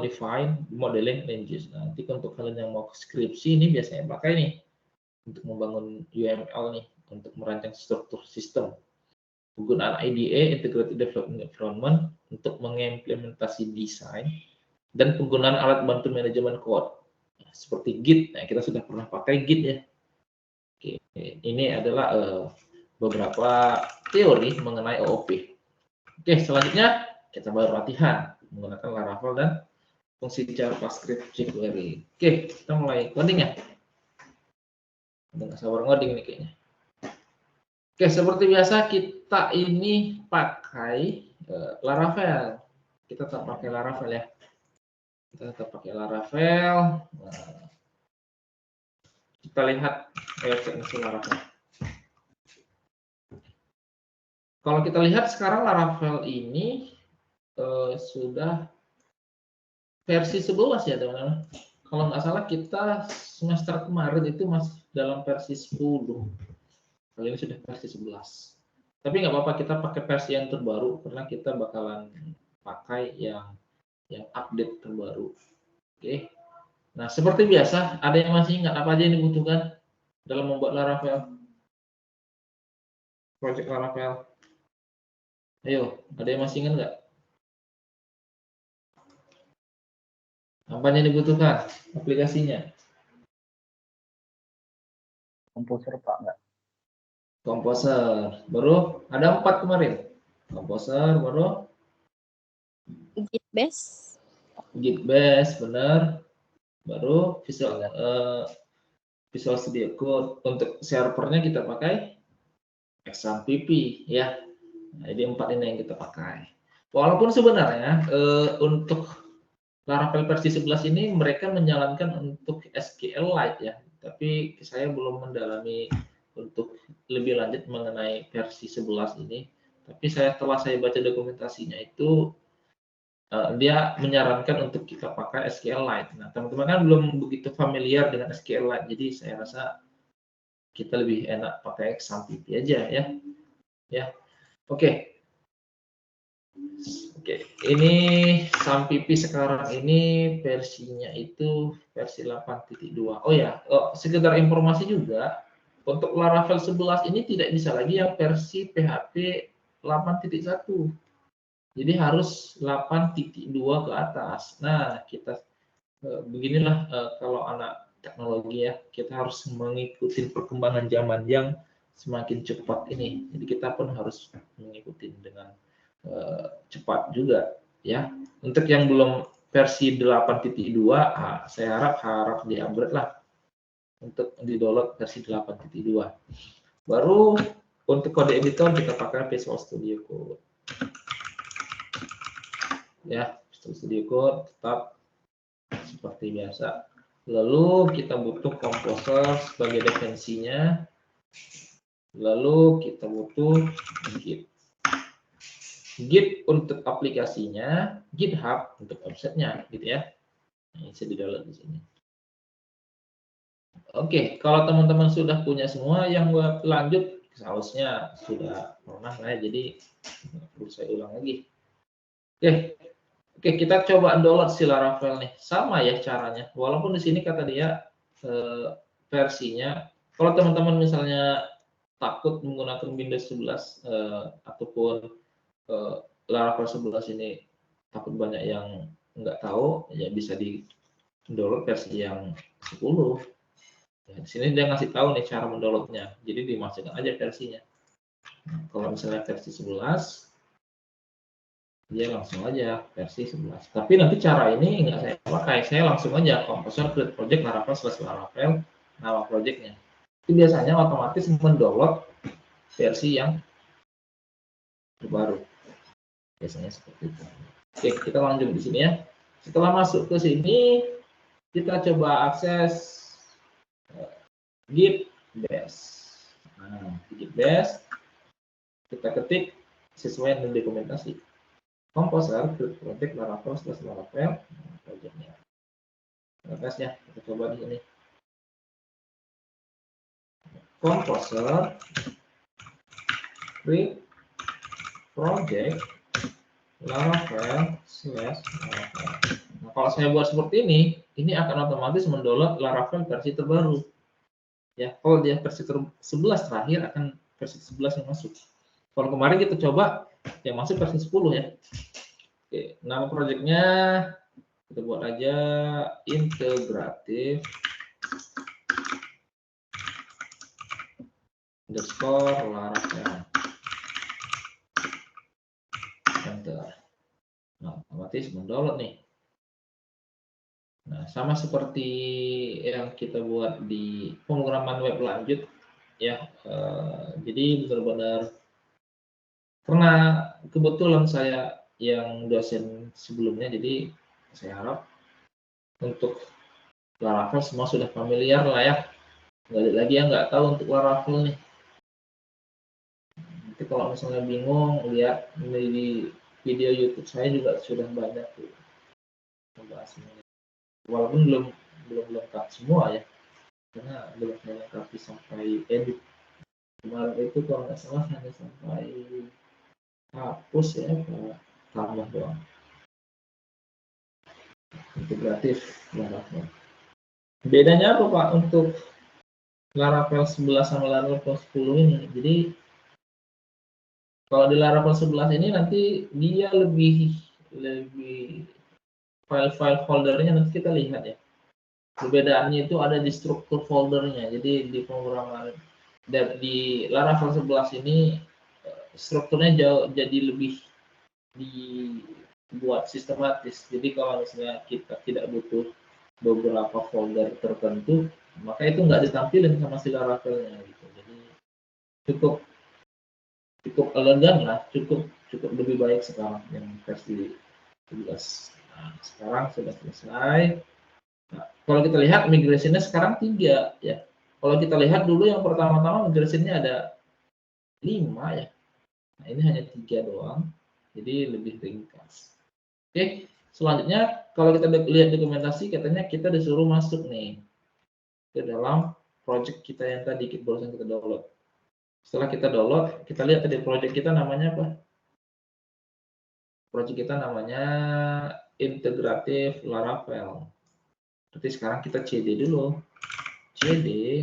define modeling language. Nanti untuk kalian yang mau skripsi ini biasanya pakai nih untuk membangun UML nih, untuk merancang struktur sistem. Penggunaan IDE Integrated Development Environment untuk mengimplementasi desain, dan penggunaan alat bantu manajemen code seperti Git. Nah, kita sudah pernah pakai Git ya. Oke, ini adalah beberapa teori mengenai OOP. Oke, selanjutnya kita baru latihan menggunakan Laravel dan fungsi JavaScript jQuery. Oke, kita mulai coding ya. Udah nggak sabar ngoding nih kayaknya. Oke, seperti biasa kita ini pakai Laravel. Kita tetap pakai Laravel ya. Kita tetap pakai Laravel. Nah, kita lihat mesin Laravel. Kalau kita lihat sekarang Laravel ini sudah versi 11 ya teman-teman. Kalau nggak salah kita semester kemarin itu masih dalam versi 10. Kali ini sudah versi 11. Tapi nggak apa-apa, kita pakai versi yang terbaru karena kita bakalan pakai yang update terbaru. Oke. Nah, seperti biasa, ada yang masih ingat apa aja yang dibutuhkan dalam membuat Laravel? Project Laravel. Ayo, ada yang masih ingat nggak? Apa yang dibutuhkan aplikasinya? Komposer Pak, enggak? Komposer. Baru ada 4 kemarin. Komposer, baru Gitbase. Gitbase, benar. Baru Visual Studio Code. Untuk servernya kita pakai XAMPP ya. Nah, jadi 4 ini yang kita pakai. Walaupun sebenarnya untuk Laravel versi 11 ini mereka menjalankan untuk SQLite ya. Tapi saya belum mendalami untuk lebih lanjut mengenai versi 11 ini. Tapi setelah saya baca dokumentasinya itu dia menyarankan untuk kita pakai SQLite. Nah, teman-teman kan belum begitu familiar dengan SQLite, jadi saya rasa kita lebih enak pakai XAMPP aja ya. Ya, oke. Oke, ini XAMPP sekarang ini versinya itu versi 8.2. Oh ya, sekedar informasi juga, untuk Laravel 11 ini tidak bisa lagi yang versi PHP 8.1. Jadi harus 8.2 ke atas. Nah, kita beginilah kalau anak teknologi ya, kita harus mengikuti perkembangan zaman yang semakin cepat ini. Jadi kita pun harus mengikuti dengan cepat juga ya. Untuk yang belum versi 8.2, saya harap di-upgrade lah untuk di-download versi 8.2. Baru untuk kode editor kita pakai Visual Studio Code. Ya, Visual Studio Code tetap seperti biasa. Lalu kita butuh Composer sebagai definisinya. Lalu kita butuh Git. Git untuk aplikasinya, GitHub untuk websitenya, gitu ya. Ini bisa di-download di sini. Oke, kalau teman-teman sudah punya semua, yang lanjut seharusnya sudah pernah lah ya, jadi perlu saya ulang lagi. Oke, kita coba download si Laravel nih. Sama ya caranya. Walaupun di sini kata dia versinya, kalau teman-teman misalnya takut menggunakan Windows 11 ataupun Laravel 11 ini takut banyak yang nggak tahu, ya bisa di download versi yang 10. Ya, di sini dia ngasih tahu nih cara mendownloadnya. Jadi dimasukkan aja versinya. Nah, kalau misalnya versi 11, dia langsung aja versi 11. Tapi nanti cara ini nggak saya pakai, saya langsung aja Composer create project Laravel/Laravel nama projectnya. Itu biasanya otomatis mendownload versi yang terbaru. Biasanya seperti itu. Oke, kita lanjut di sini ya. Setelah masuk ke sini, kita coba akses Git Bash. Nah, di Git Bash kita ketik sesuai dengan dokumentasi. Composer create project Laravel/Laravel projectnya. Ya, kita coba di sini. Composer create project Laravel/Laravel. Nah, kalau saya buat seperti ini akan otomatis mendownload Laravel versi terbaru. Ya, kalau dia versi 11 terakhir akan versi 11 yang masuk. Kalau kemarin kita coba yang masuk versi 10 ya. Oke, nama projectnya kita buat aja integratif underscore Laravel. Enter. Nah, otomatis mendownload nih. Nah, sama seperti yang kita buat di pemrograman web lanjut ya. Jadi benar-benar karena kebetulan saya yang dosen sebelumnya, jadi saya harap untuk Laravel semua sudah familiar lah ya. Nggak ada lagi yang nggak tahu untuk Laravel nih. Nanti kalau misalnya bingung, lihat di video YouTube saya juga sudah banyak tuh membahasnya. Walaupun belum lengkap semua ya, karena belum melengkapi sampai edit. Kemarin itu kalau nggak salah hanya sampai hapus ya, tambah doang. Integratif Laravel. Bedanya apa Pak untuk Laravel 11 sama Laravel 10 ini? Jadi kalau di Laravel 11 ini nanti dia lebih file-file foldernya nanti kita lihat ya. Perbedaannya itu ada di struktur foldernya. Jadi di pemrograman di Laravel 11 ini strukturnya jadi lebih dibuat sistematis. Jadi kalau misalnya kita tidak butuh beberapa folder tertentu, maka itu nggak ditampilin sama si Laravelnya gitu. Jadi cukup elegan lah, cukup lebih baik sekarang yang versi 11. Nah, sekarang sudah selesai. Nah, kalau kita lihat migrasinya sekarang 3 ya. Kalau kita lihat dulu yang pertama-tama migrasinya ada 5 ya. Nah, ini hanya 3 doang. Jadi lebih ringkas. Oke, selanjutnya kalau kita lihat dokumentasi katanya kita disuruh masuk nih ke dalam project kita yang tadi barusan kita download. Setelah kita download, kita lihat tadi project kita namanya apa? Project kita namanya integratif Laravel. Berarti sekarang kita cd dulu. cd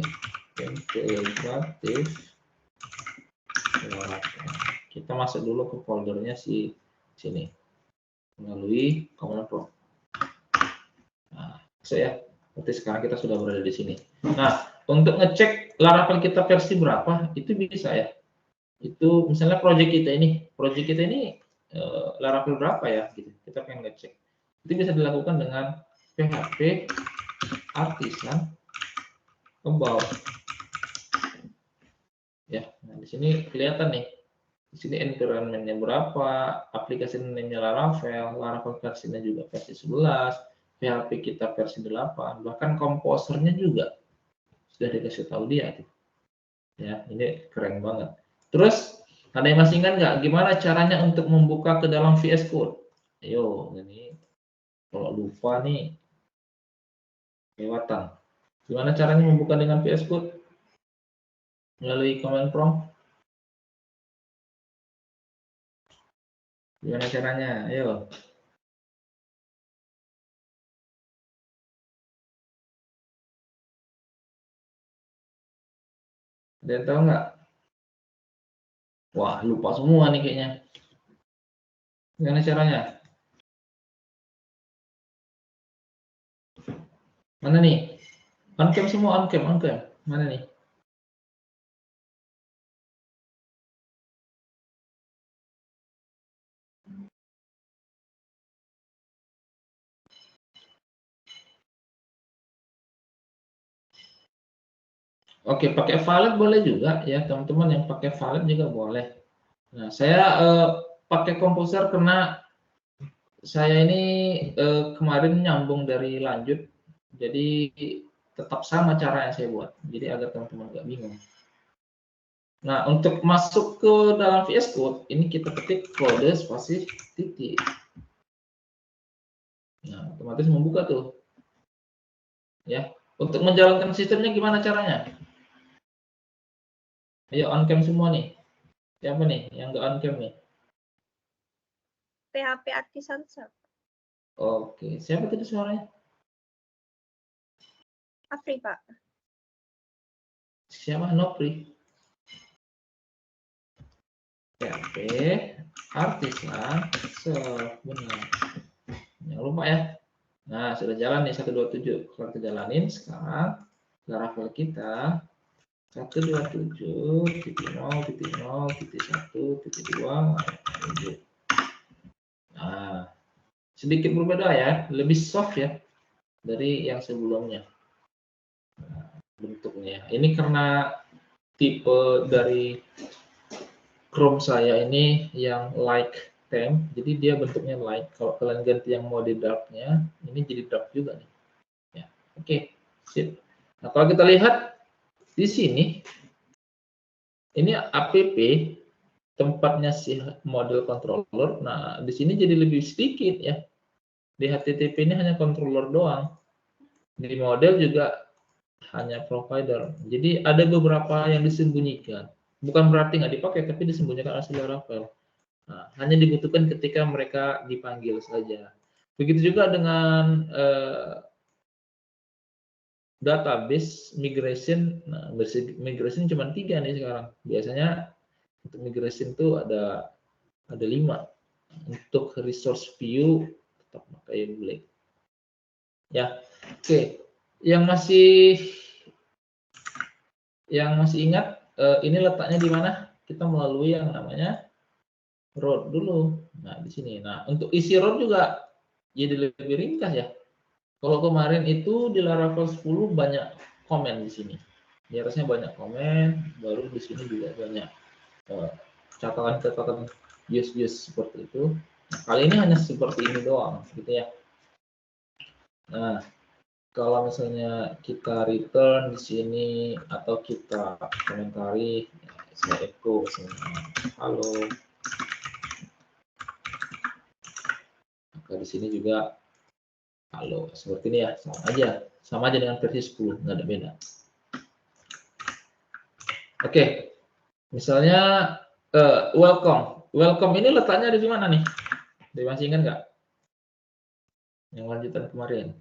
integratif Laravel. Kita masuk dulu ke foldernya sini melalui command prompt. Nah, ya. Berarti sekarang kita sudah berada di sini. Nah, untuk ngecek Laravel kita versi berapa itu bisa ya. Itu misalnya project kita ini Laravel berapa ya gitu. Kita pengen ngecek. Itu bisa dilakukan dengan PHP artisan about. Ya, nah di sini kelihatan nih. Di sini environment-nya berapa, aplikasi name-nya Laravel versinya juga versi 11, PHP kita versi 8, bahkan komposernya juga sudah dikasih tahu dia tuh. Ya, ini keren banget. Terus ada yang masih ingat nggak gimana caranya untuk membuka ke dalam VS Code? Ayo, ini kalau lupa nih kelewatan. Gimana caranya membuka dengan VS Code? Melalui command prompt. Gimana caranya? Ayo. Ada yang tahu nggak? Wah, lupa semua nih kayaknya. Gimana caranya? Mana nih? On-cam semua, on-cam. Mana nih? Oke, pakai valid boleh juga ya, teman-teman yang pakai valid juga boleh. Nah, saya pakai komposer karena saya ini kemarin nyambung dari lanjut, jadi tetap sama cara yang saya buat. Jadi agar teman-teman nggak bingung. Nah, untuk masuk ke dalam VS Code, ini kita ketik kode spasi titik. Nah, otomatis membuka tuh. Ya, untuk menjalankan sistemnya gimana caranya? Ayo on-cam semua nih. Siapa nih yang nggak on-cam nih? PHP artisan. Oke, siapa tadi suaranya? Afri, Pak. Siapa? Nopri. PHP artisan benar. Jangan lupa ya. Nah, sudah jalan nih 127. Kalau kita jalanin sekarang Laravel kita 127.0.0.1.2. Nah, sedikit berbeda ya, lebih soft ya dari yang sebelumnya. Nah, bentuknya. Ini karena tipe dari Chrome saya ini yang like theme, jadi dia bentuknya light. Kalau kalian ganti yang mode darknya, ini jadi dark juga nih. Ya, oke, sip. Nah, kalau kita lihat di sini, ini app tempatnya si model controller. Nah, di sini jadi lebih sedikit ya. Di HTTP ini hanya controller doang. Di model juga hanya provider. Jadi ada beberapa yang disembunyikan. Bukan berarti nggak dipakai, tapi disembunyikan asli Laravel. Nah, hanya dibutuhkan ketika mereka dipanggil saja. Begitu juga dengan database migration. Nah, migration cuma 3 nih sekarang. Biasanya untuk migration itu ada 5. Untuk resource view tetap pakai Blake. Ya, oke. Yang masih ingat ini letaknya di mana? Kita melalui yang namanya road dulu. Nah, di sini. Nah, untuk isi road juga jadi lebih ringkas ya. Kalau kemarin itu di Laravel 10 banyak komen di sini. Di atasnya banyak komen, baru di sini juga banyak catatan-catatan use seperti itu. Nah, kali ini hanya seperti ini doang, gitu ya. Nah, kalau misalnya kita return di sini atau kita komentari, saya echo halo. Maka di sini juga halo, seperti ini ya, sama aja dengan versi 10, nggak ada beda. Oke, misalnya welcome ini letaknya di mana nih? Masih ingat nggak? Yang lanjutan kemarin.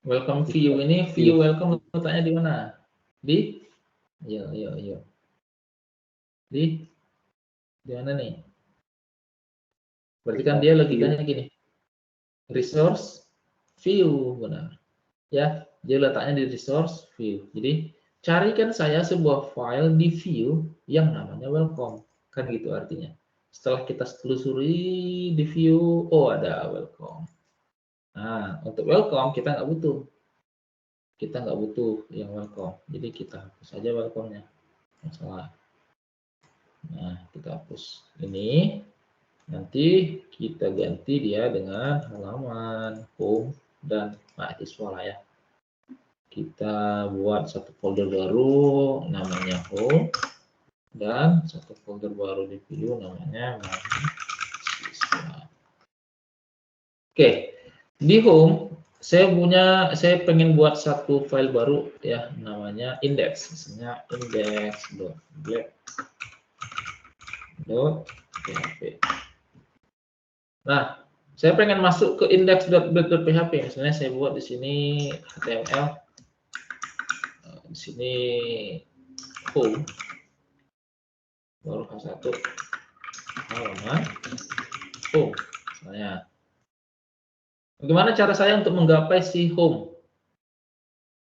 Welcome view ini, view welcome letaknya di mana? Di? Yo. Di mana nih? Berarti kan dia logikanya gini. Resource view, benar. Ya. Dia letaknya di resource view. Jadi carikan saya sebuah file di view yang namanya welcome. Kan gitu artinya. Setelah kita telusuri di view, oh ada welcome. Nah, untuk welcome kita nggak butuh. Kita nggak butuh yang welcome. Jadi kita hapus saja welcome-nya. Masalah. Nah, kita hapus ini. Nanti kita ganti dia dengan halaman, home, dan mahasiswa lah ya. Kita buat satu folder baru namanya home dan satu folder baru di view namanya mahasiswa. Oke, di home saya pengen buat satu file baru ya namanya index, misalnya index.blade.php. Nah, saya pengen masuk ke index.blade.php, misalnya saya buat di sini HTML, di sini home, baru H1 halaman home, misalnya. Bagaimana cara saya untuk menggapai si home,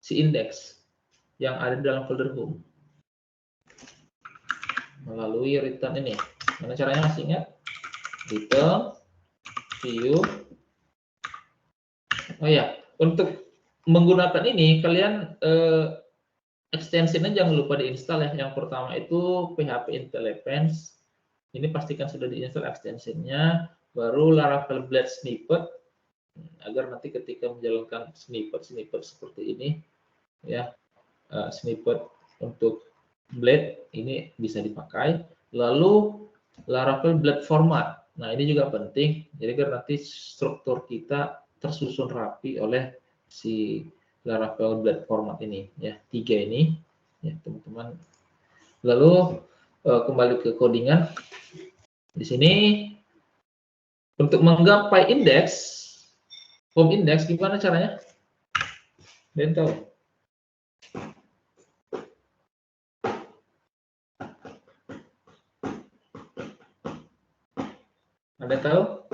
si index yang ada di dalam folder home? Melalui return ini. Mana caranya, masih ingat? Return view. Oh ya, untuk menggunakan ini kalian extensionnya jangan lupa diinstal ya. Yang pertama itu PHP IntelliFans. Ini pastikan sudah diinstal extensionnya. Baru Laravel Blade Snippet, agar nanti ketika menjalankan snippet seperti ini ya, snippet untuk Blade ini bisa dipakai. Lalu Laravel Blade Format. Nah, ini juga penting. Jadi agar nanti struktur kita tersusun rapi oleh si Laravel Blade Format ini ya, 3 ini ya teman-teman. Lalu kembali ke codingan. Di sini untuk menggapai indeks home index gimana caranya? Dan tahu? Ada tahu?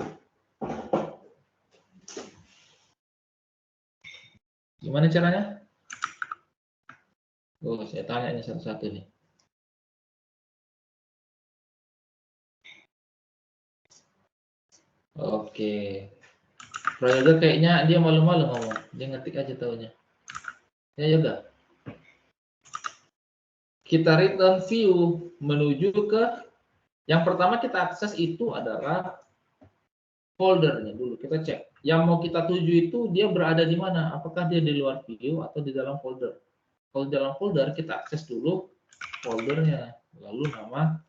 Gimana caranya? Oh, saya tanya ini satu-satu nih. Oke. Prayoga kayaknya dia malu-malu ngomong. Dia ngetik aja tahunya. Ya Yoga. Kita return view menuju ke yang pertama kita akses itu adalah foldernya dulu. Kita cek. Yang mau kita tuju itu dia berada di mana? Apakah dia di luar view atau di dalam folder? Kalau di dalam folder kita akses dulu foldernya, lalu nama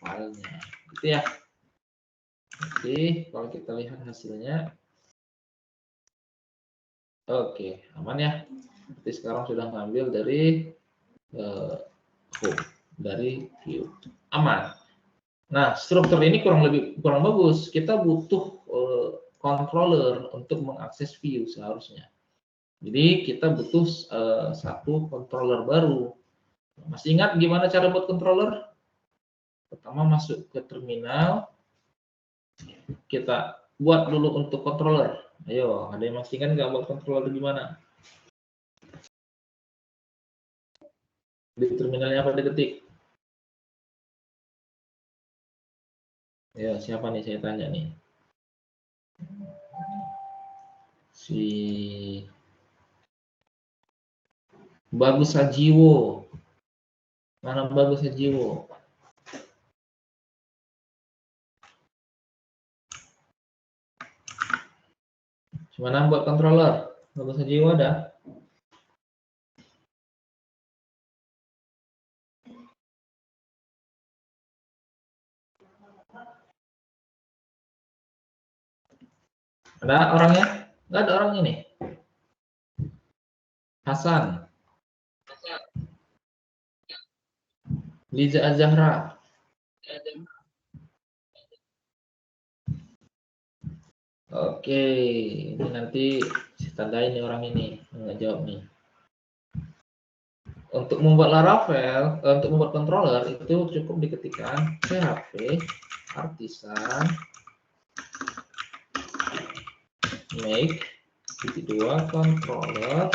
filenya. Gitu ya. Oke, kalau kita lihat hasilnya, oke, aman ya. Jadi sekarang sudah ngambil dari home, dari view, aman. Nah, struktur ini kurang bagus. Kita butuh controller untuk mengakses view seharusnya. Jadi kita butuh satu controller baru. Masih ingat gimana cara buat controller? Pertama masuk ke terminal, kita buat dulu untuk controller. Ayo, ada yang masih ingat nggak buat controller gimana? Di terminalnya apa diketik? Ya, siapa nih saya tanya nih? Si Bagus Sajiwo. Mana Bagus Sajiwo? Gimana buat controller? Bagus Sajiwo ada? Ada orangnya? Nggak ada orangnya nih. Hasan. Liza Azahra. Oke, ini nanti saya tandain nih orang ini nggak jawab nih. Untuk membuat Laravel, untuk membuat controller itu cukup diketikkan PHP artisan make 2 controller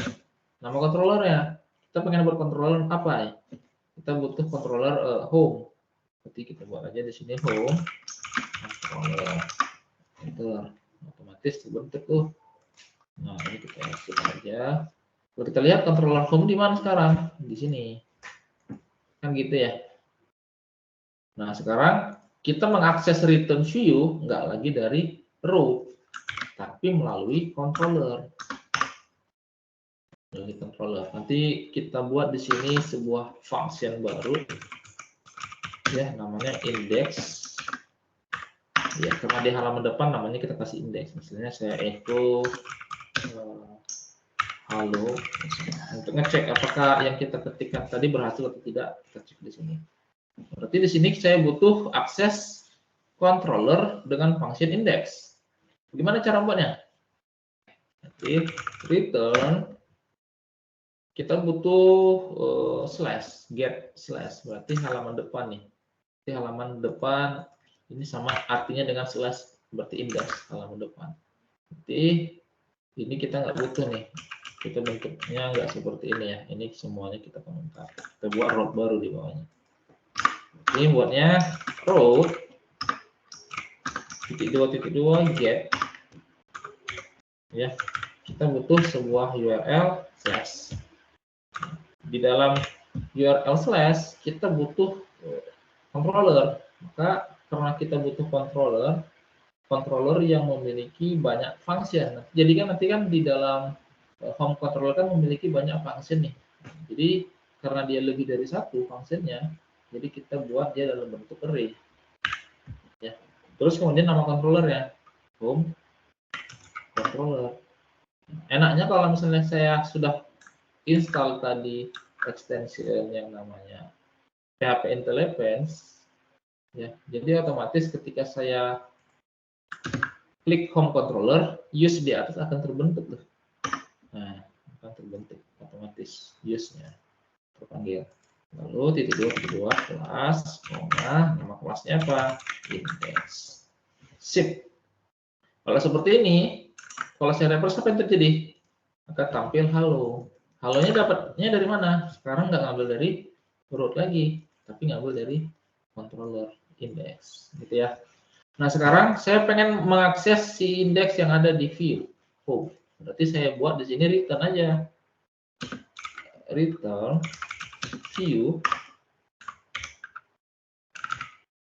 Nama controllernya, kita pengen buat controller apa ya? Kita butuh controller home. Berarti kita buat aja di sini home controller. Enter. Otomatis terbentuk tuh. Nah, ini kita exit aja. Kalau kita lihat controller home di mana sekarang? Di sini. Kan gitu ya. Nah, sekarang kita mengakses return view nggak lagi dari root, tapi melalui controller. Nanti kita buat di sini sebuah function baru, ya, namanya index. Ya, karena di halaman depan namanya kita kasih index. Misalnya saya echo halo, misalnya. Untuk ngecek apakah yang kita ketikkan tadi berhasil atau tidak, kita cek di sini. Berarti di sini saya butuh akses controller dengan function index. Gimana cara buatnya? Nanti return kita butuh slash get slash, berarti halaman depan nih. Di halaman depan ini sama artinya dengan slash, berarti index halaman depan. Jadi ini kita nggak butuh nih. Kita bentuknya nggak seperti ini ya. Ini semuanya kita komentar. Kita buat root baru di bawahnya. Ini buatnya root _2 get, ya, kita butuh sebuah URL slash. Di dalam URL slash kita butuh controller. Maka karena kita butuh controller yang memiliki banyak function. Jadi kan nanti kan di dalam home controller kan memiliki banyak function nih. Jadi karena dia lebih dari satu functionnya, jadi kita buat dia dalam bentuk array. Ya. Terus kemudian nama controllernya home controller. Enaknya kalau misalnya saya sudah install tadi extension yang namanya PHP Intelligence, ya, jadi otomatis ketika saya klik home controller, use di atas akan terbentuk tuh. Nah, akan terbentuk otomatis use-nya terpanggil. Lalu _2 kelas, nama kelasnya apa? Index. Sip. Kalau seperti ini, kalau saya refresh apa yang terjadi? Akan tampil halo. Halonya dapatnya dari mana? Sekarang nggak ngambil dari root lagi, tapi ngambil dari controller index, gitu ya. Nah, sekarang saya pengen mengakses si index yang ada di view home. Berarti saya buat di sini return aja. Return view.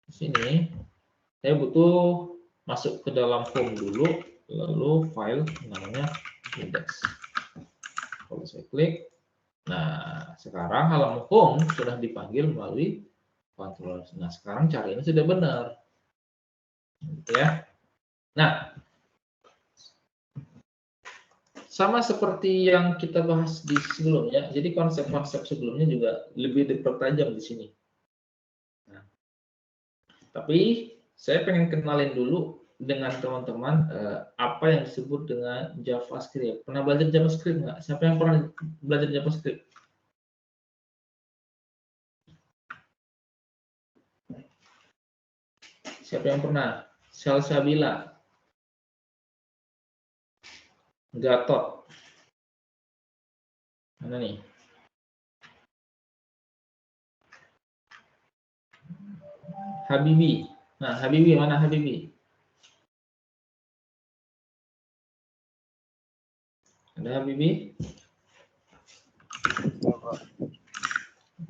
Di sini saya butuh masuk ke dalam home dulu, lalu file namanya index. Kalau saya klik, nah sekarang halaman home sudah dipanggil melalui controller. Nah, sekarang cara ini sudah benar, gitu ya. Nah, sama seperti yang kita bahas di sebelumnya, jadi konsep-konsep sebelumnya juga lebih dipertajam di sini. Nah, tapi saya pengen kenalin dulu dengan teman-teman apa yang disebut dengan JavaScript. Pernah belajar JavaScript nggak? Siapa yang pernah belajar JavaScript? Siapa yang pernah? Salsabila, Gatot, mana nih? Habibi. Nah, Habibi, mana Habibi? Ada Habibi?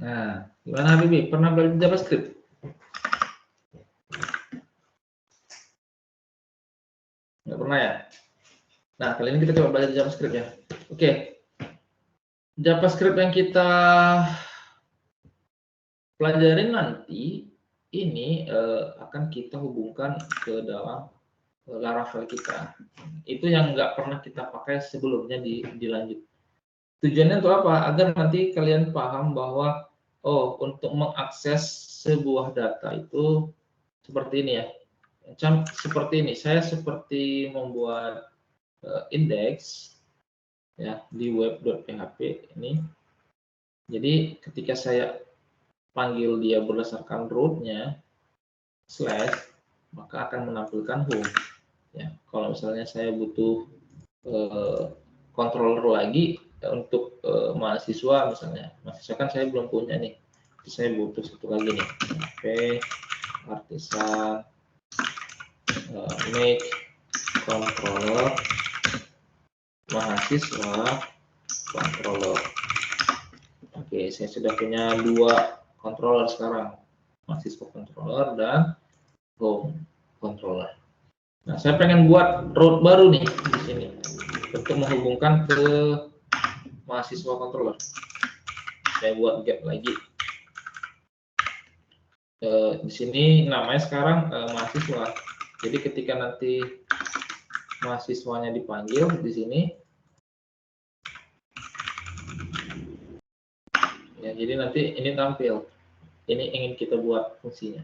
Nah, gimana Habibi? Pernah belajar JavaScript? Nggak pernah ya? Nah, kali ini kita coba belajar JavaScript ya. Oke. JavaScript yang kita pelajarin nanti ini akan kita hubungkan ke dalam Laravel kita. Itu yang nggak pernah kita pakai sebelumnya dilanjut. Tujuannya untuk apa? Agar nanti kalian paham bahwa oh, untuk mengakses sebuah data itu seperti ini ya. Seperti ini. Saya seperti membuat index ya di web.php ini. Jadi ketika saya panggil dia berdasarkan root-nya slash, maka akan menampilkan home. Ya, kalau misalnya saya butuh controller lagi, untuk mahasiswa misalnya. Mahasiswa kan saya belum punya nih. Saya butuh satu lagi nih. Oke, artisan make controller mahasiswa controller. Oke, saya sudah punya 2 controller sekarang, mahasiswa controller dan home controller. Nah, saya pengen buat route baru nih di sini untuk menghubungkan ke mahasiswa controller. Saya buat gap lagi. Di sini namanya sekarang mahasiswa. Jadi ketika nanti mahasiswanya dipanggil di sini, ya jadi nanti ini tampil. Ini ingin kita buat fungsinya.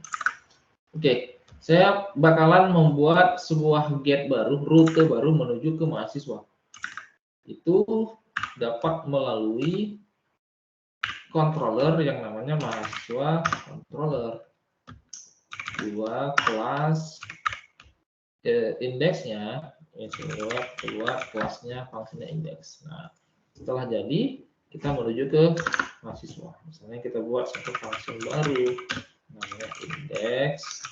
Oke, saya bakalan membuat sebuah gate baru, rute baru menuju ke mahasiswa. Itu dapat melalui controller yang namanya mahasiswa controller. 2 kelas indeksnya, keluar kelasnya fungsinya indeks. Nah, setelah jadi kita menuju ke mahasiswa. Misalnya kita buat satu fungsi baru namanya indeks.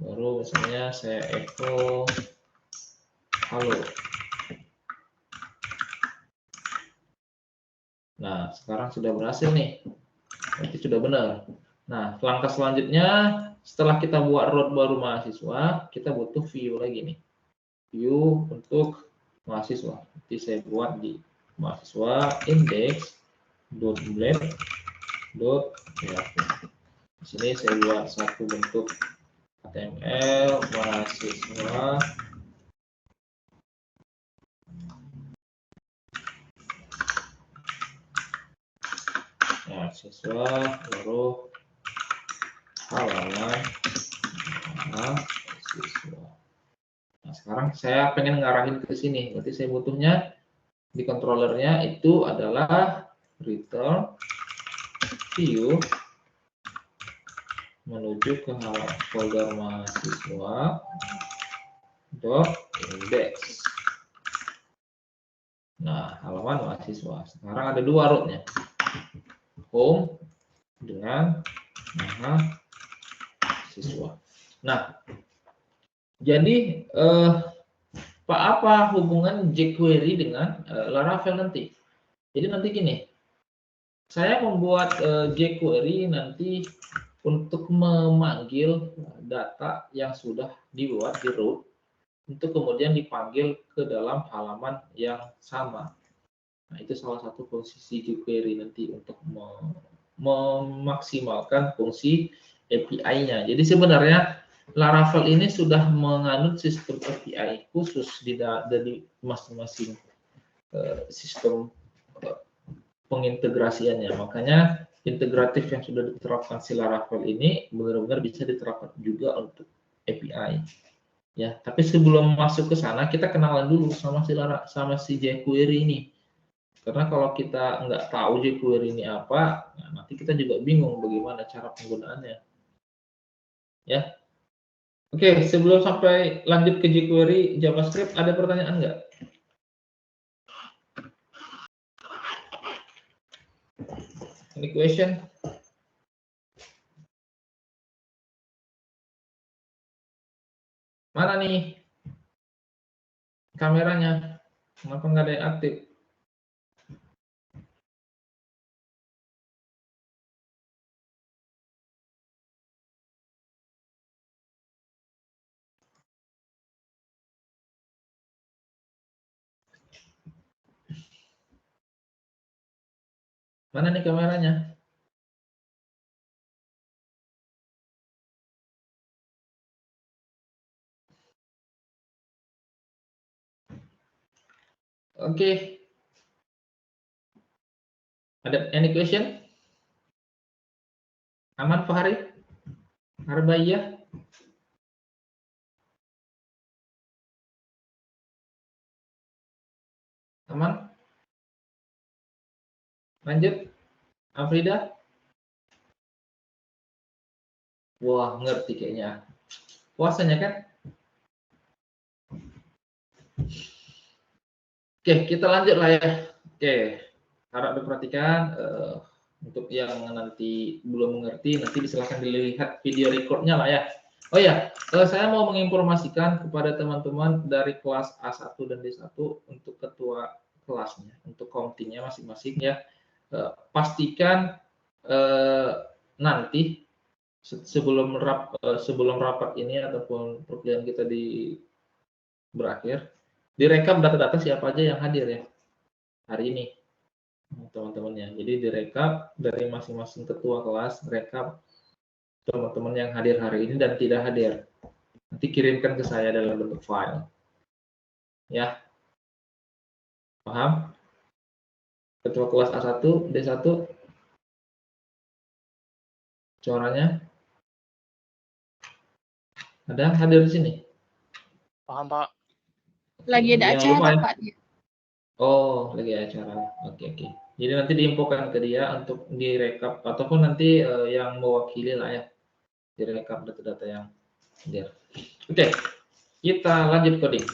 Baru misalnya saya echo halo. Nah, sekarang sudah berhasil nih. Berarti sudah benar. Nah, langkah selanjutnya setelah kita buat route baru mahasiswa, kita butuh view lagi nih. View untuk mahasiswa. Nanti saya buat di mahasiswa index.blade. Di sini saya buat satu bentuk HTML mahasiswa baru halaman mahasiswa. Nah, sekarang saya pengen ngarahin ke sini. Berarti saya butuhnya di controllernya itu adalah return view menuju ke folder mahasiswa .index. Nah, halaman mahasiswa. Sekarang ada 2 rootnya. Home dengan mahasiswa. Nah, jadi apa hubungan jQuery dengan Laravel nanti? Jadi nanti gini, saya membuat jQuery nanti untuk memanggil data yang sudah dibuat di root untuk kemudian dipanggil ke dalam halaman yang sama. Nah, itu salah satu fungsi jQuery nanti untuk memaksimalkan fungsi API-nya. Jadi sebenarnya Laravel ini sudah menganut sistem API khusus di masing-masing sistem pengintegrasiannya. Makanya integratif yang sudah diterapkan si Laravel ini benar-benar bisa diterapkan juga untuk API. Ya, tapi sebelum masuk ke sana kita kenalan dulu sama si jQuery ini. Karena kalau kita nggak tahu jQuery ini apa, nah nanti kita juga bingung bagaimana cara penggunaannya. Ya. Oke, sebelum sampai lanjut ke jQuery JavaScript, ada pertanyaan nggak? Any question? Mana nih kameranya? Kenapa nggak ada yang aktif? Mana nih kameranya? Oke. Ada any question? Aman Fahri? Arbaiyah? Aman? Lanjut? Afrida? Wah, ngerti kayaknya. Puasanya kan? Oke, kita lanjut lah ya. Oke, harap diperhatikan. Untuk yang nanti belum mengerti, nanti silahkan dilihat video recordnya lah ya. Oh ya, saya mau menginformasikan kepada teman-teman dari kelas A1 dan D1 untuk ketua kelasnya, untuk komtinya masing-masing ya. Pastikan nanti sebelum rapat ini ataupun perkuliahan kita berakhir, direkap data-data siapa aja yang hadir ya hari ini, teman-temannya. Jadi direkap dari masing-masing ketua kelas, rekap teman-teman yang hadir hari ini dan tidak hadir. Nanti kirimkan ke saya dalam bentuk file. Ya. Paham? Ketua kelas A1, D1, suaranya ada hadir di sini? Paham, Pak. Lagi ada Jangan lupa acara, ya. Pak. Oh, lagi acara. Oke. Jadi nanti diinfokan ke dia untuk direkap ataupun nanti yang mewakili lah ya, direkap data-data yang hadir. Oke, kita lanjut coding.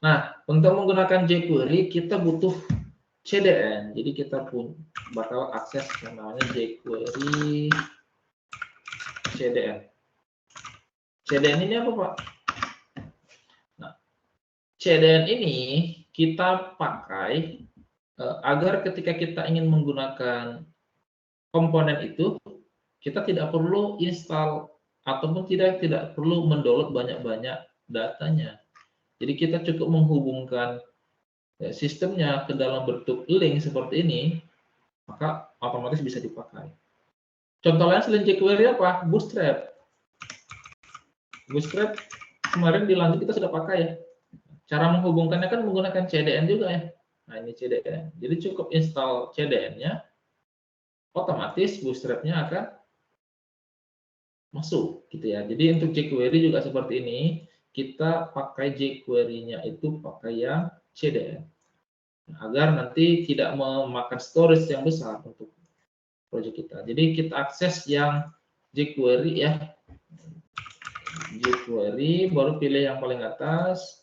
Nah, untuk menggunakan jQuery kita butuh CDN. Jadi kita pun bakal akses yang namanya jQuery CDN. CDN ini apa, Pak? Nah, CDN ini kita pakai agar ketika kita ingin menggunakan komponen itu, kita tidak perlu install ataupun tidak perlu mendownload banyak-banyak datanya. Jadi kita cukup menghubungkan sistemnya ke dalam bentuk link seperti ini, maka otomatis bisa dipakai. Contoh lain selain jQuery apa? Bootstrap. Bootstrap kemarin di lanjut kita sudah pakai ya. Cara menghubungkannya kan menggunakan CDN juga ya. Nah ini CDN. Jadi cukup install CDN-nya, otomatis Bootstrap-nya akan masuk gitu ya. Jadi untuk jQuery juga seperti ini, kita pakai jQuery-nya itu pakai yang CDN. Agar nanti tidak memakan storage yang besar untuk proyek kita. Jadi kita akses yang jQuery ya. jQuery, baru pilih yang paling atas,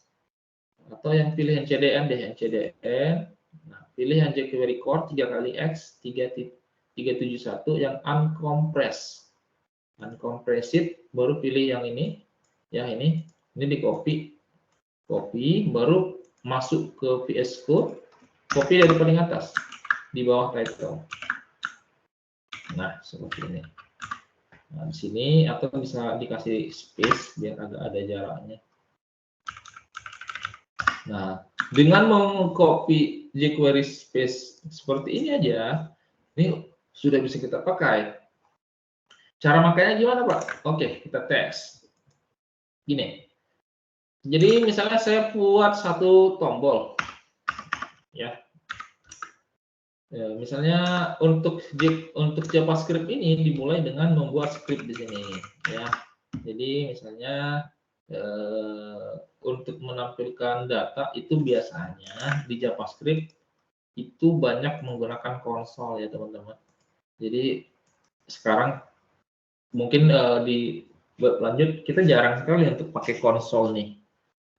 atau yang pilih yang CDN deh, yang CDN. Nah, pilih yang jQuery core 3x 371 yang uncompressed. Uncompressed, baru pilih yang ini, ya ini di copy, baru masuk ke VS Code, copy dari paling atas, di bawah title. Nah, seperti ini. Nah, di sini atau bisa dikasih space biar agak ada jaraknya. Nah, dengan mengcopy jQuery space seperti ini aja, ini sudah bisa kita pakai. Cara makanya gimana, Pak? Oke, kita tes. Gini. Jadi misalnya saya buat satu tombol, ya. Misalnya untuk JavaScript ini dimulai dengan membuat script di sini, ya. Jadi misalnya untuk menampilkan data itu biasanya di JavaScript itu banyak menggunakan konsol ya teman-teman. Jadi sekarang mungkin di web lanjut kita jarang sekali untuk pakai konsol nih.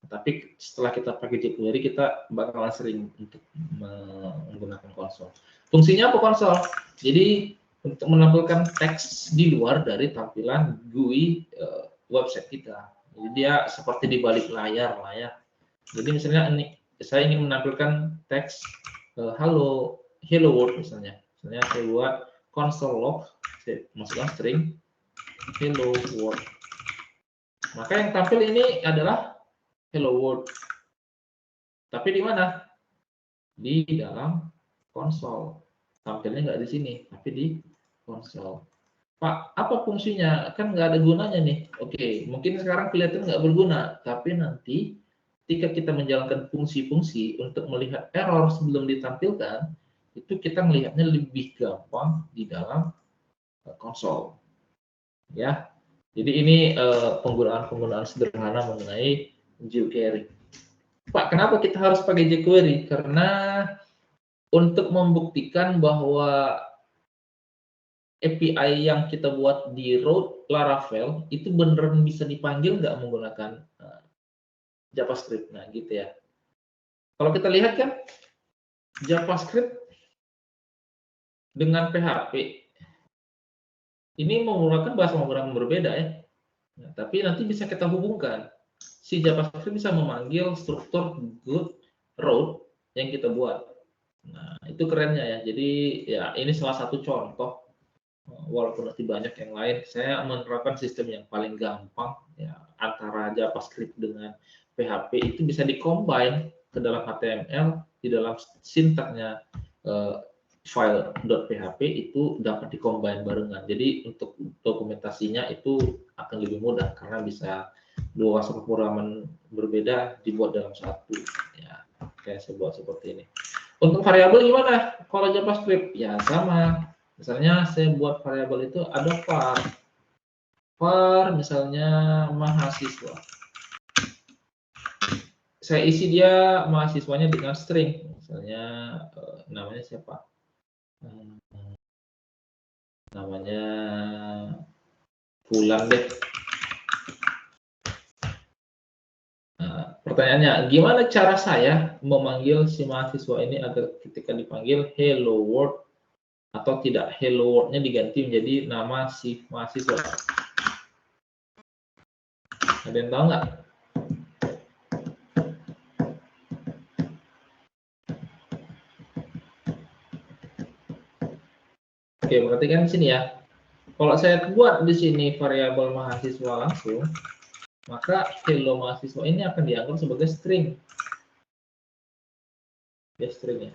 Tapi setelah kita pakai jQuery kita bakalan sering untuk menggunakan konsol. Fungsinya apa konsol? Jadi untuk menampilkan teks di luar dari tampilan GUI website kita. Jadi dia seperti di balik layar lah ya. Jadi misalnya ini saya ingin menampilkan teks hello world misalnya. Misalnya saya buat console log, saya masukkan string hello world. Maka yang tampil ini adalah hello world. Tapi di mana? Di dalam konsol. Tampilnya nggak di sini, tapi di konsol. Pak, apa fungsinya? Kan nggak ada gunanya nih. Oke, mungkin sekarang kelihatan nggak berguna, tapi nanti ketika kita menjalankan fungsi-fungsi untuk melihat error sebelum ditampilkan, itu kita melihatnya lebih gampang di dalam konsol. Ya, jadi ini penggunaan sederhana mengenai jQuery. Pak, kenapa kita harus pakai jQuery? Karena untuk membuktikan bahwa API yang kita buat di root Laravel itu beneran bisa dipanggil nggak menggunakan JavaScript. Nah, gitu ya. Kalau kita lihat kan JavaScript dengan PHP ini menggunakan bahasa pemrograman berbeda ya. Nah, tapi nanti bisa kita hubungkan. Si JavaScript bisa memanggil struktur good road yang kita buat. Nah, itu kerennya ya. Jadi ya ini salah satu contoh. Walaupun nanti banyak yang lain, saya menerapkan sistem yang paling gampang ya, antara JavaScript dengan PHP itu bisa dikombin ke dalam HTML di dalam sintaknya file.php itu dapat dikombin barengan. Jadi untuk dokumentasinya itu akan lebih mudah karena bisa dua pemrograman berbeda dibuat dalam satu. Ya, kayak saya buat seperti ini. Untuk variabel gimana? Kalau JavaScript ya sama. Misalnya saya buat variabel itu ada var. Var misalnya mahasiswa. Saya isi dia mahasiswanya dengan string. Misalnya namanya siapa? Namanya Fulan deh. Nah, pertanyaannya, gimana cara saya memanggil si mahasiswa ini agar ketika dipanggil hello world atau tidak hello world-nya diganti menjadi nama si mahasiswa? Ada yang tahu nggak? Oke, berarti kan di sini ya. Kalau saya buat di sini variabel mahasiswa langsung, maka hello mahasiswa ini akan dianggap sebagai string. Ya, string ya.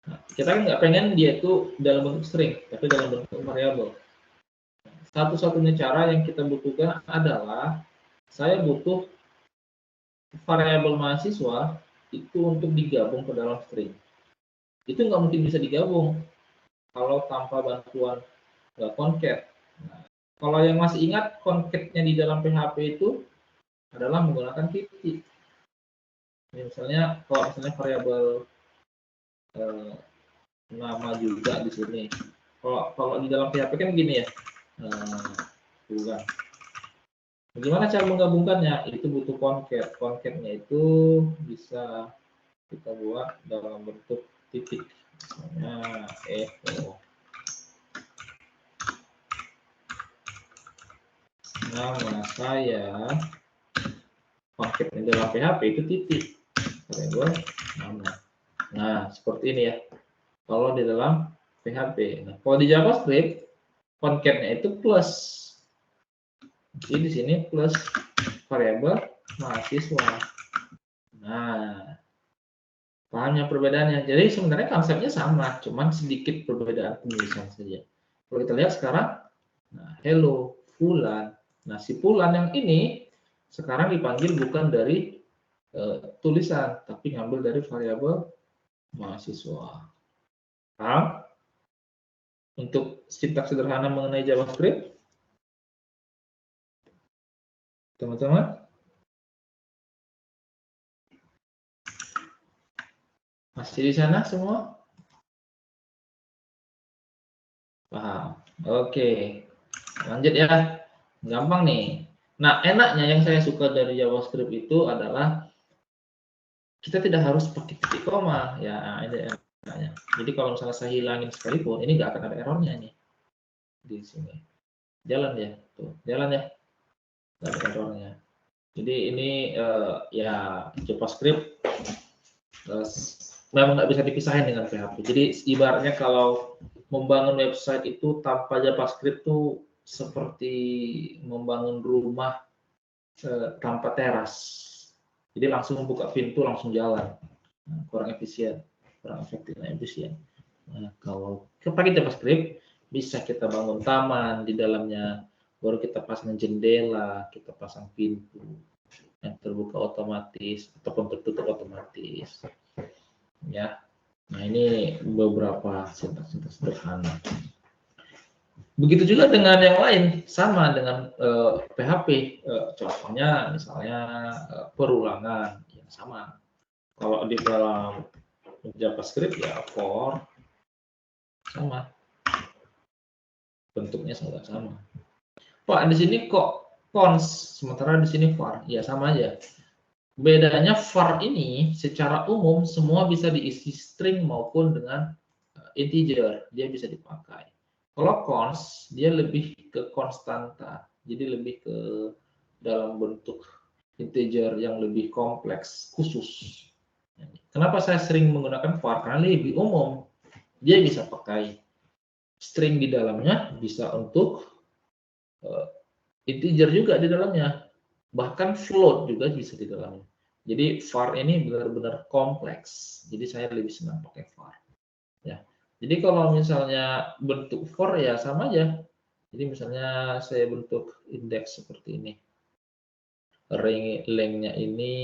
Nah, kita kan nggak pengen dia itu dalam bentuk string, tapi dalam bentuk variabel. Satu-satunya cara yang kita butuhkan adalah saya butuh variabel mahasiswa itu untuk digabung ke dalam string. Itu nggak mungkin bisa digabung kalau tanpa bantuan concat. Nah, kalau yang masih ingat concatnya di dalam PHP itu adalah menggunakan titik. Misalnya kalau misalnya variabel nama juga di sini. Kalau di dalam PHP kan gini ya. Bukan. Bagaimana cara menggabungkannya? Itu butuh concat. Concatnya itu bisa kita buat dalam bentuk titik. Misalnya echo. Nama saya concatnya dalam PHP itu titik. Variabel nama. Nah, seperti ini ya. Kalau di dalam PHP. Nah, kalau di JavaScript, concatnya itu plus. Jadi di sini plus variabel mahasiswa. Nah, pahamnya perbedaannya. Jadi sebenarnya konsepnya sama, cuman sedikit perbedaan penulisan saja. Kalau kita lihat sekarang, nah, hello Fulan. Nah, si Fulan yang ini sekarang dipanggil bukan dari tulisan, tapi ngambil dari variabel mahasiswa. Paham? Untuk sintaks sederhana mengenai JavaScript, teman-teman? Masih di sana semua? Paham? Oke. Lanjut ya. Gampang nih. Nah, enaknya yang saya suka dari JavaScript itu adalah kita tidak harus pakai titik koma. Ya, ini enaknya. Jadi kalau misalnya saya hilangin sekalipun, ini nggak akan ada errornya nih. Di sini. Jalan ya. Tuh, jalan ya. Nggak ada errornya. Jadi ini ya JavaScript memang nggak bisa dipisahin dengan PHP. Jadi ibaratnya kalau membangun website itu tanpa JavaScript itu seperti membangun rumah tanpa teras. Jadi langsung buka pintu langsung jalan. Nah, kurang efisien, kurang efektif, efisien. Nah, kalau pakai JavaScript bisa kita bangun taman di dalamnya, baru kita pasang jendela, kita pasang pintu yang terbuka otomatis ataupun tertutup otomatis. Ya, nah ini beberapa sintaks sederhana. Begitu juga dengan yang lain, sama dengan PHP. Contohnya misalnya perulangan, ya sama. Kalau di dalam JavaScript ya for sama, bentuknya sangat sama. Pak di sini kok cons, sementara di sini var, ya sama aja. Bedanya var ini secara umum semua bisa diisi string maupun dengan integer, dia bisa dipakai. Kalau cons, dia lebih ke konstanta, jadi lebih ke dalam bentuk integer yang lebih kompleks, khusus. Kenapa saya sering menggunakan var? Karena lebih umum, dia bisa pakai string di dalamnya, bisa untuk integer juga di dalamnya, bahkan float juga bisa di dalamnya. Jadi var ini benar-benar kompleks. Jadi saya lebih senang pakai var. Ya. Jadi kalau misalnya bentuk for ya sama aja. Jadi misalnya saya bentuk indeks seperti ini. Ring length-nya ini,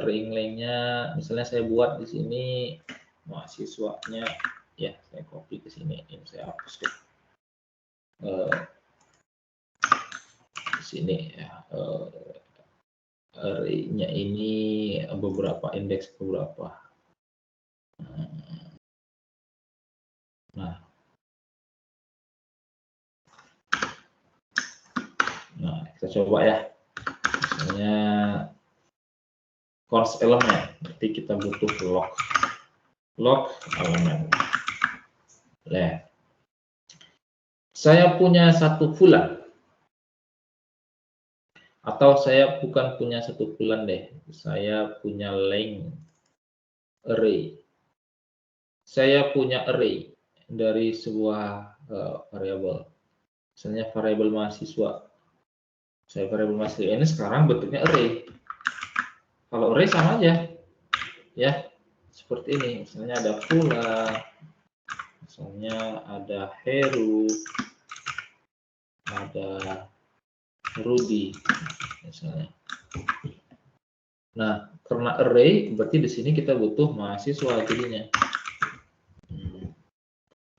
ring length-nya, misalnya saya buat di sini mahasiswanya, ya saya copy ke sini, ini saya hapus ke di sini ya. Array-nya ini beberapa indeks beberapa. Nah, kita coba ya. Misalnya const element, berarti kita butuh log element. Nah, saya punya satu bulan. Atau saya bukan punya satu bulan deh. Saya punya length array. Saya punya array dari sebuah variabel. Misalnya variabel mahasiswa. Saya variabel mahasiswa ini sekarang bentuknya array. Kalau array sama aja. Ya, seperti ini. Misalnya ada bulan. Misalnya ada Heru. Ada Rudy misalnya. Nah, karena array berarti di sini kita butuh mahasiswa jadinya.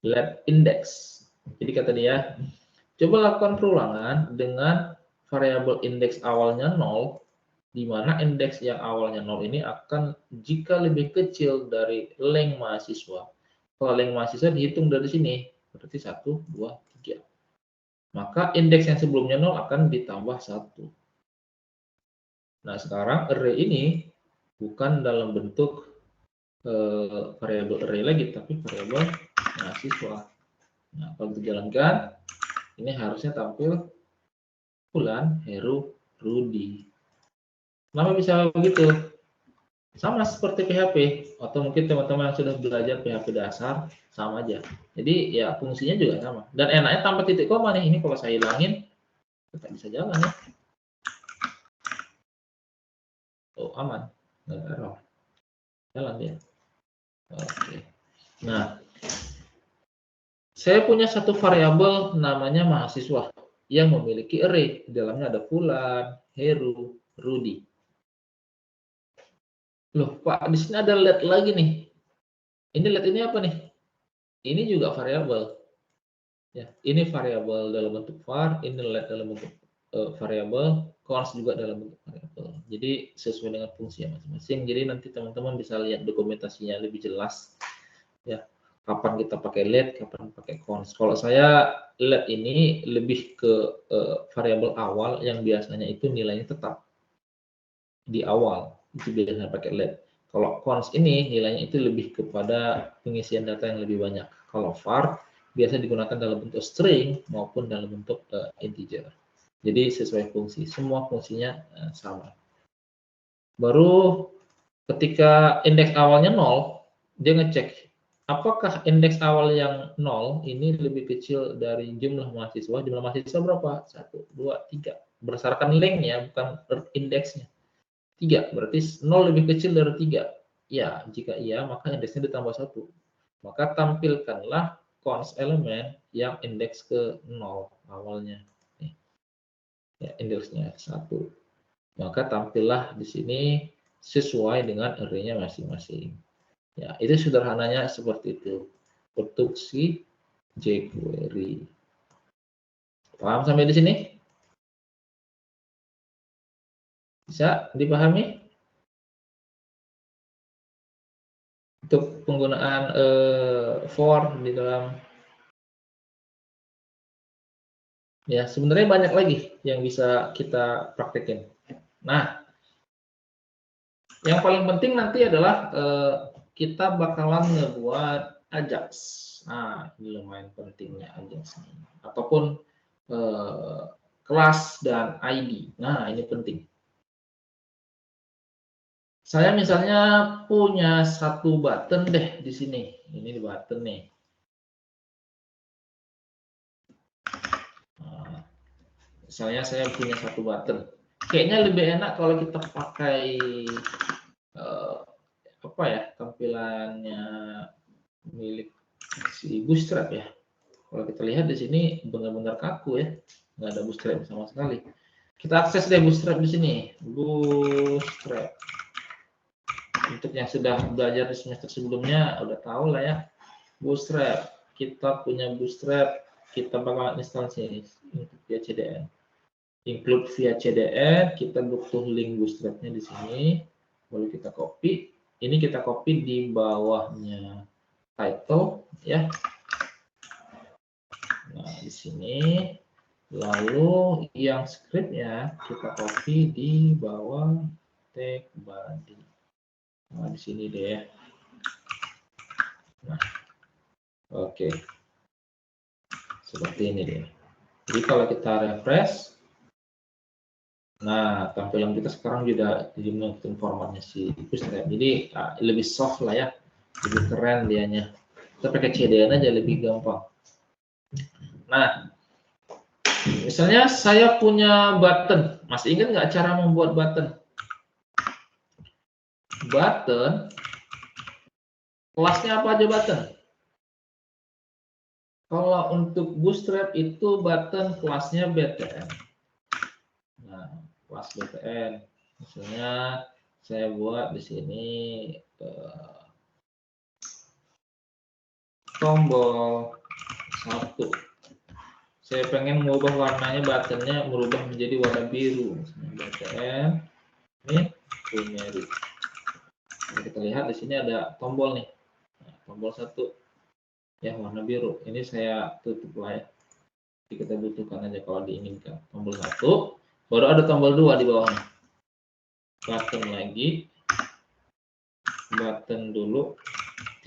Let index. Jadi kata dia, coba lakukan perulangan dengan variabel indeks awalnya 0, di mana indeks yang awalnya 0 ini akan jika lebih kecil dari length mahasiswa. Kalau length mahasiswa dihitung dari sini, berarti 1, 2, 3. Maka indeks yang sebelumnya 0 akan ditambah 1. Nah, sekarang array ini bukan dalam bentuk variabel array lagi, tapi variabel mahasiswa. Nah, kalau dijalankan, ini harusnya tampil bulan, Heru, Rudy. Kenapa bisa begitu? Sama seperti PHP, atau mungkin teman-teman yang sudah belajar PHP dasar, sama aja. Jadi ya fungsinya juga sama. Dan enaknya tanpa titik koma nih, ini kalau saya hilangin, tetap bisa jalan ya. Oh, aman, nggak error. Jalan dia. Oke. Nah, saya punya satu variabel namanya mahasiswa yang memiliki array. Di dalamnya ada bulan, Heru, Rudy. Loh, Pak, di sini ada let lagi nih. Ini let ini apa nih? Ini juga variabel. Ya, ini variabel dalam bentuk var, ini let dalam bentuk variabel, const juga dalam bentuk variabel. Jadi sesuai dengan fungsi masing-masing. Jadi nanti teman-teman bisa lihat dokumentasinya lebih jelas. Ya, kapan kita pakai let, kapan pakai const. Kalau saya let ini lebih ke variabel awal yang biasanya itu nilainya tetap di awal, itu biasanya pakai let. Kalau const ini nilainya itu lebih kepada pengisian data yang lebih banyak. Kalau var biasa digunakan dalam bentuk string maupun dalam bentuk integer. Jadi sesuai fungsi, semua fungsinya sama. Baru ketika indeks awalnya 0, dia ngecek apakah indeks awal yang 0 ini lebih kecil dari jumlah mahasiswa. Jumlah mahasiswa berapa? 1, 2, 3. Berdasarkan length-nya, bukan indeksnya. 3, berarti 0 lebih kecil dari 3. Ya, jika iya, maka indeksnya ditambah 1. Maka tampilkanlah const elemen yang indeks ke 0 awalnya. Nih. Ya, indeksnya 1. Maka tampillah di sini sesuai dengan array-nya masing-masing. Ya, itu sederhananya seperti itu. Untuk si jQuery. Paham sampai di sini? Bisa dipahami? Untuk penggunaan for di dalam, ya sebenarnya banyak lagi yang bisa kita praktekin. Nah, Yang paling penting nanti adalah kita bakalan ngebuat Ajax. Nah, ini lumayan pentingnya Ajax ini. Ataupun kelas dan ID. Nah, ini penting. Saya misalnya punya satu button deh di sini. Ini di button nih. Nah, misalnya saya punya satu button. Kayaknya lebih enak kalau kita pakai apa ya, tampilannya milik si Bootstrap ya. Kalau kita lihat di sini benar-benar kaku ya, nggak ada Bootstrap sama sekali. Kita akses deh Bootstrap di sini. Bootstrap. Untuk yang sudah belajar di semester sebelumnya udah tahu lah ya. Bootstrap. Kita punya Bootstrap, kita bakal install sini via CDN. Include via CDN, kita butuh link Bootstrap-nya di sini. Boleh kita copy. Ini kita copy di bawahnya title ya. Nah, di sini lalu yang scriptnya kita copy di bawah tag body. Nah, di sini deh ya. Nah, oke. Seperti ini deh. Jadi kalau kita refresh, nah tampilan kita sekarang juga jadi mengikuti formatnya si Bootstrap. Jadi lebih soft lah ya, lebih keren dianya. Kita pakai CDN aja lebih gampang. Nah, misalnya saya punya button. Masih ingat nggak cara membuat button? Button, kelasnya apa aja button? Kalau untuk Bootstrap itu button kelasnya BTN. Nah, kelas BTN. Misalnya saya buat di sini tombol 1. Saya pengen mengubah warnanya, buttonnya merubah menjadi warna biru. Misalnya BTN ini numeric. Nah, kita lihat di sini ada tombol nih. Nah, tombol 1 ya warna biru. Ini saya tutup lah ya. Jadi kita butuhkan aja kalau diinginkan. Tombol 1, baru ada tombol 2 di bawahnya. Button lagi. Button dulu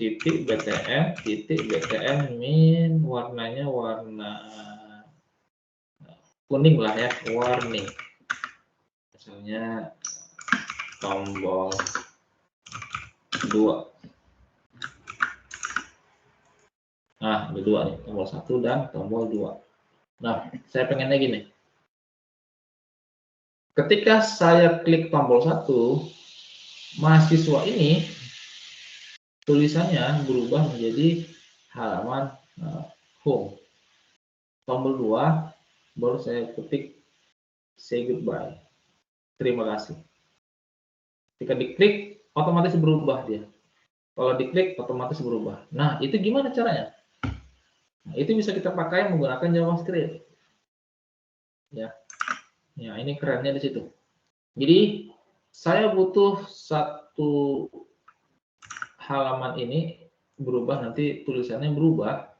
titik BTN min warnanya warna kuning lah ya, warning. Misalnya tombol 2. Nah, ada 2 nih, tombol 1 dan tombol 2. Nah, saya pengennya gini. Ketika saya klik tombol 1, mahasiswa ini tulisannya berubah menjadi halaman home. Tombol 2 baru saya ketik say goodbye. Terima kasih. Ketika diklik otomatis berubah dia. Kalau diklik otomatis berubah. Nah, itu gimana caranya? Nah, itu bisa kita pakai menggunakan JavaScript. Ya. Ya, ini kerennya di situ. Jadi, saya butuh satu halaman ini berubah, nanti tulisannya berubah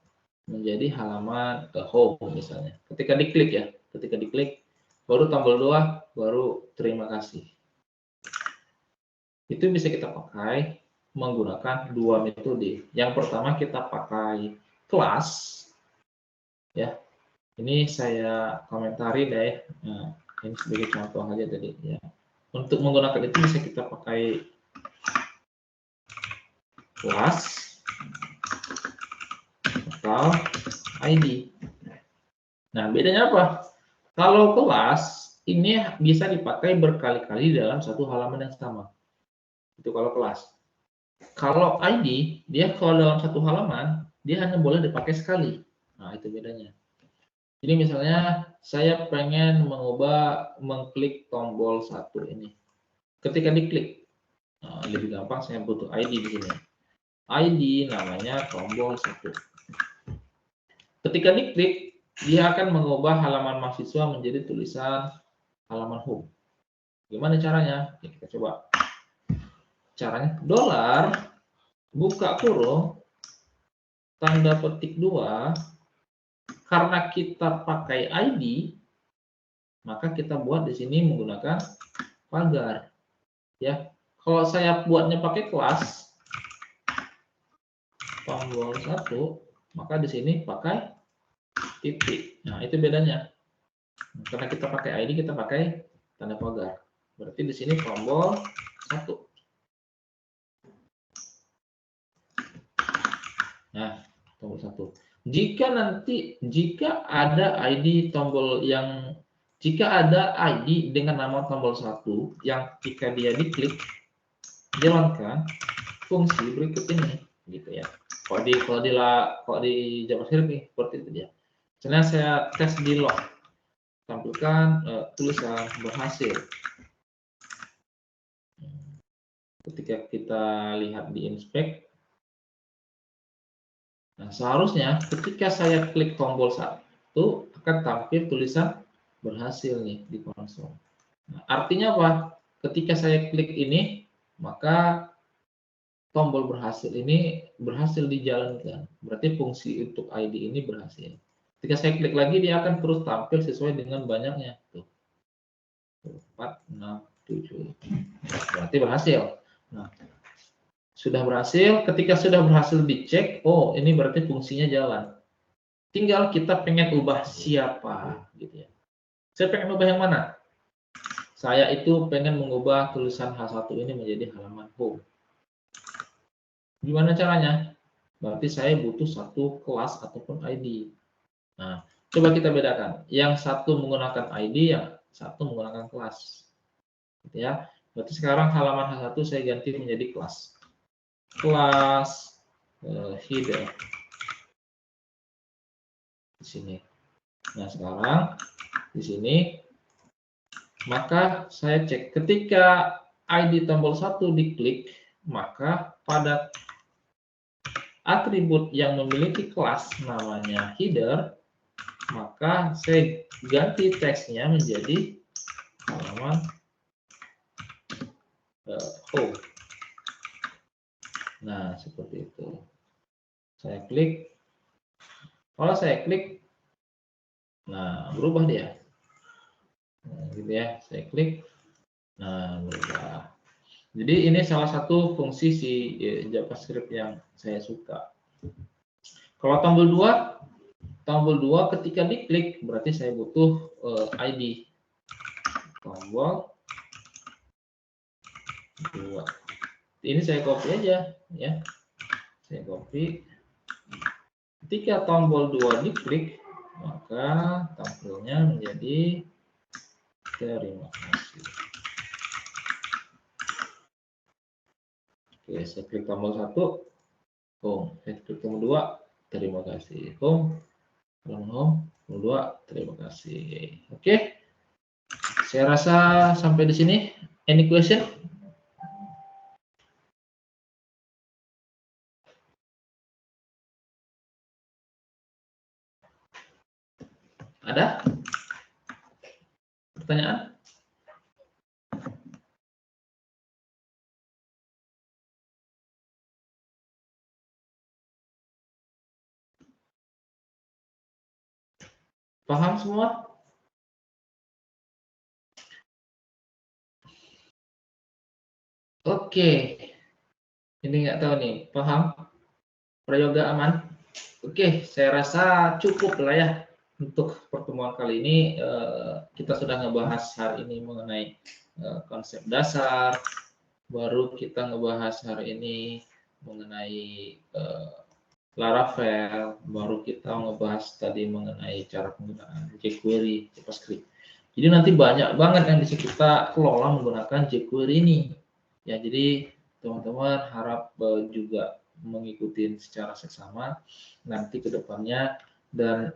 menjadi halaman home misalnya. Ketika diklik ya, ketika diklik baru tombol 2 baru terima kasih. Itu bisa kita pakai menggunakan 2 metode. Yang pertama kita pakai kelas ya. Ini saya komentari deh. Nah, ini sebagai contoh aja tadi ya. Untuk menggunakan itu bisa kita pakai kelas atau ID. Nah, bedanya apa? Kalau kelas ini bisa dipakai berkali-kali dalam satu halaman yang sama. Itu kalau kelas. Kalau ID, dia kalau dalam satu halaman, dia hanya boleh dipakai sekali. Nah, itu bedanya. Jadi misalnya saya pengen mengklik tombol 1 ini. Ketika diklik, nah, lebih gampang saya butuh ID di sini. ID namanya tombol 1. Ketika diklik, dia akan mengubah halaman mahasiswa menjadi tulisan halaman home. Gimana caranya? Ya, kita coba. Caranya $, buka kurung, tanda petik 2, karena kita pakai ID, maka kita buat di sini menggunakan pagar. Ya, kalau saya buatnya pakai kelas tombol 1, maka di sini pakai titik. Nah, itu bedanya. Karena kita pakai ID, kita pakai tanda pagar. Berarti di sini tombol 1. Nah, tombol 1. Jika ada ID tombol yang jika ada ID dengan nama tombol 1 yang jika dia diklik jalankan fungsi berikut ini gitu ya. Kalau di JavaScript nih seperti itu dia. Misalnya saya tes di log, tampilkan tulisan berhasil. Ketika kita lihat di inspect, nah seharusnya ketika saya klik tombol 1 akan tampil tulisan berhasil nih di konsol. Nah, artinya apa? Ketika saya klik ini, maka tombol berhasil ini berhasil dijalankan. Berarti fungsi untuk ID ini berhasil. Ketika saya klik lagi, dia akan terus tampil sesuai dengan banyaknya. Tuh. 4, 6, 7. Berarti berhasil. Nah, sudah berhasil. Ketika sudah berhasil dicek, oh ini berarti fungsinya jalan. Tinggal kita pengen ubah siapa, gitu ya. Saya pengen ubah yang mana? Saya itu pengen mengubah tulisan H1 ini menjadi halaman home. Gimana caranya? Berarti saya butuh satu kelas ataupun ID. Nah, coba kita bedakan. Yang satu menggunakan ID, yang satu menggunakan kelas. Gitu ya. Berarti sekarang halaman H1 saya ganti menjadi kelas. Kelas header. Di sini. Nah, sekarang di sini maka saya cek ketika ID tombol 1 diklik, maka pada atribut yang memiliki kelas namanya header, maka saya ganti teksnya menjadi halaman home. Nah, seperti itu. Saya klik. Kalau saya klik, nah berubah dia. Nah, gitu ya. Saya klik, nah berubah. Jadi ini salah satu fungsi si JavaScript yang saya suka. Kalau tombol 2 ketika diklik berarti saya butuh ID. Tombol 2. Ini saya copy aja ya. Saya copy. Ketika tombol 2 diklik, maka tampilnya menjadi terima kasih. Oke, saya klik tombol 1, home. Saya klik tombol 2, terima kasih. Home, tombol 2, terima kasih. Oke, saya rasa sampai di sini. Any question? Ada pertanyaan? Paham semua? Oke. Ini nggak tahu nih, paham? Prayoga aman? Oke, saya rasa cukup lah ya untuk pertemuan kali ini. Kita sudah ngebahas hari ini mengenai konsep dasar, baru kita ngebahas hari ini mengenai Laravel, baru kita ngebahas tadi mengenai cara penggunaan jQuery, JavaScript. Jadi nanti banyak banget yang bisa kita kelola menggunakan jQuery ini. Ya, jadi teman-teman harap juga mengikuti secara seksama nanti ke depannya. Dan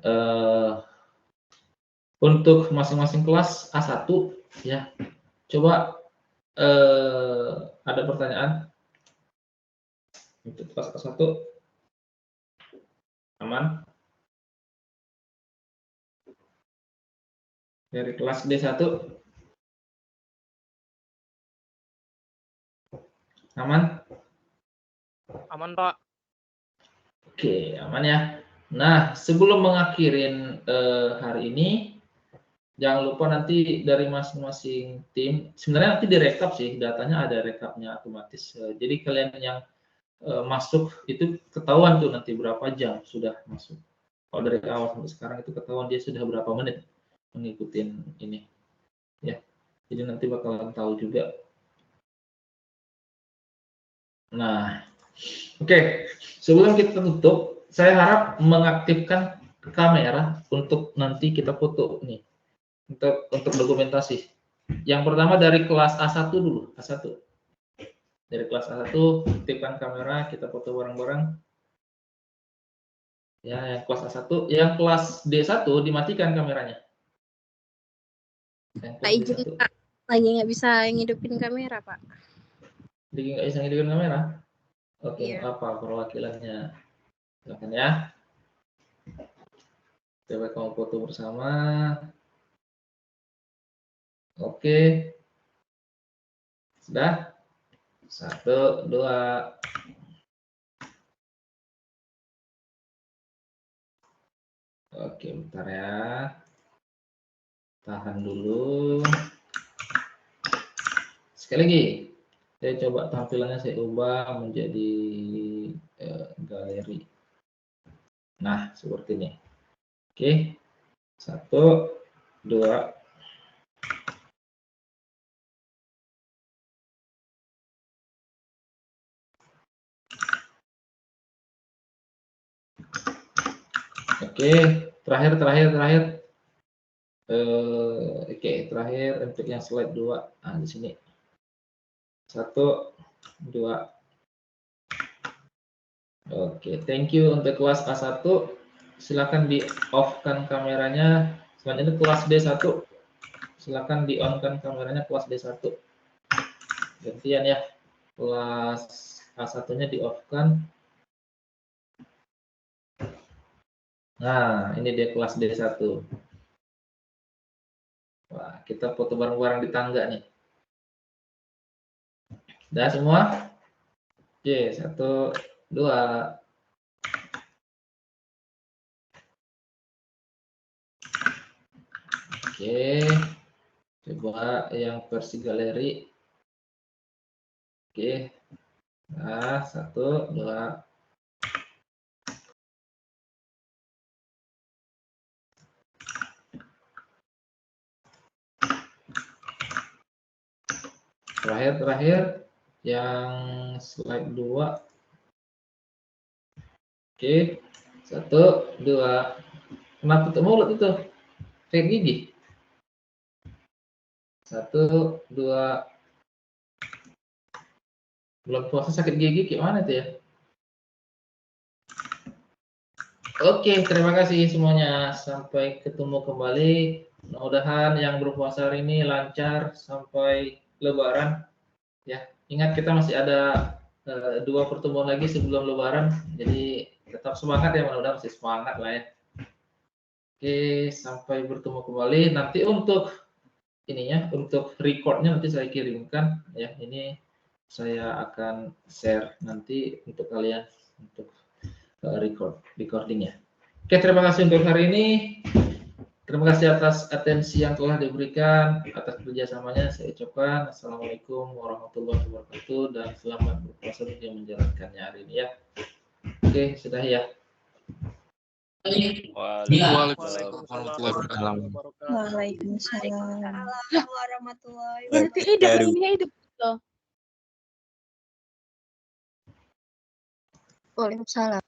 untuk masing-masing kelas A1 ya, coba ada pertanyaan untuk kelas A1 aman? Dari kelas D1 aman? Aman, Pak. Oke, aman ya. Nah, sebelum mengakhirin hari ini, Jangan lupa nanti dari masing-masing tim, sebenarnya nanti direkap sih, datanya ada rekapnya otomatis. Jadi kalian yang masuk itu ketahuan tuh nanti berapa jam sudah masuk. Kalau dari awal sampai sekarang itu ketahuan dia sudah berapa menit mengikuti ini. Ya, jadi nanti bakalan tahu juga. Nah, oke. Sebelum kita tutup, saya harap mengaktifkan kamera untuk nanti kita foto nih. Untuk dokumentasi. Yang pertama dari kelas A1 dulu, A1. Dari kelas A1 aktifkan kamera, kita foto bareng-bareng. Ya, yang kelas A1, yang kelas D1 dimatikan kameranya. Pak izin Pak, lagi nggak bisa ngidupin kamera Pak. Lagi nggak bisa ngidupin kamera? Oke, Iya. apa perwakilannya? Silakan ya. Coba kamu foto bersama. Oke. Sudah? 1, 2. Oke, bentar ya. Tahan dulu. Sekali lagi. Saya coba tampilannya saya ubah menjadi galeri. Nah, seperti ini. Oke. 1, 2. Oke, terakhir. Oke, terakhir untuk yang slide 2. Nah, di sini. 1, 2. Oke, thank you untuk kelas A1. Silakan di off-kan kameranya. Selanjutnya kelas D1. Silakan di on-kan kameranya kelas D1. Gantian ya. Kelas A1-nya di off-kan. Nah, ini dia kelas D1. Wah, kita foto bareng-bareng di tangga nih. Udah semua? Oke, 1, 2. Oke, coba yang versi galeri. Oke, nah 1, 2. Terakhir yang slide 2. Oke, 1, 2. Kenapa tutup mulut itu? Kayak gigi. 1, 2. Belum puasa sakit gigi gimana itu ya? Oke, terima kasih semuanya. Sampai ketemu kembali. Mudah-mudahan yang berpuasa hari ini lancar sampai Lebaran. Ya, ingat kita masih ada 2 pertemuan lagi sebelum Lebaran. Jadi tetap semangat ya, mudah-mudahan masih semangat lah ya. Oke, sampai bertemu kembali. Nanti untuk ininya, untuk recordnya nanti saya kirimkan ya. Ini saya akan share nanti untuk kalian untuk recordingnya. Oke, terima kasih untuk hari ini. Terima kasih atas atensi yang telah diberikan, atas kerjasamanya saya ucapkan Assalamualaikum warahmatullahi wabarakatuh dan selamat berpuasa bagi yang menjalankannya hari ini ya. Oke, sudah ya. Waalaikumsalam warahmatullahi Berarti hidup loh. Waalaikumsalam.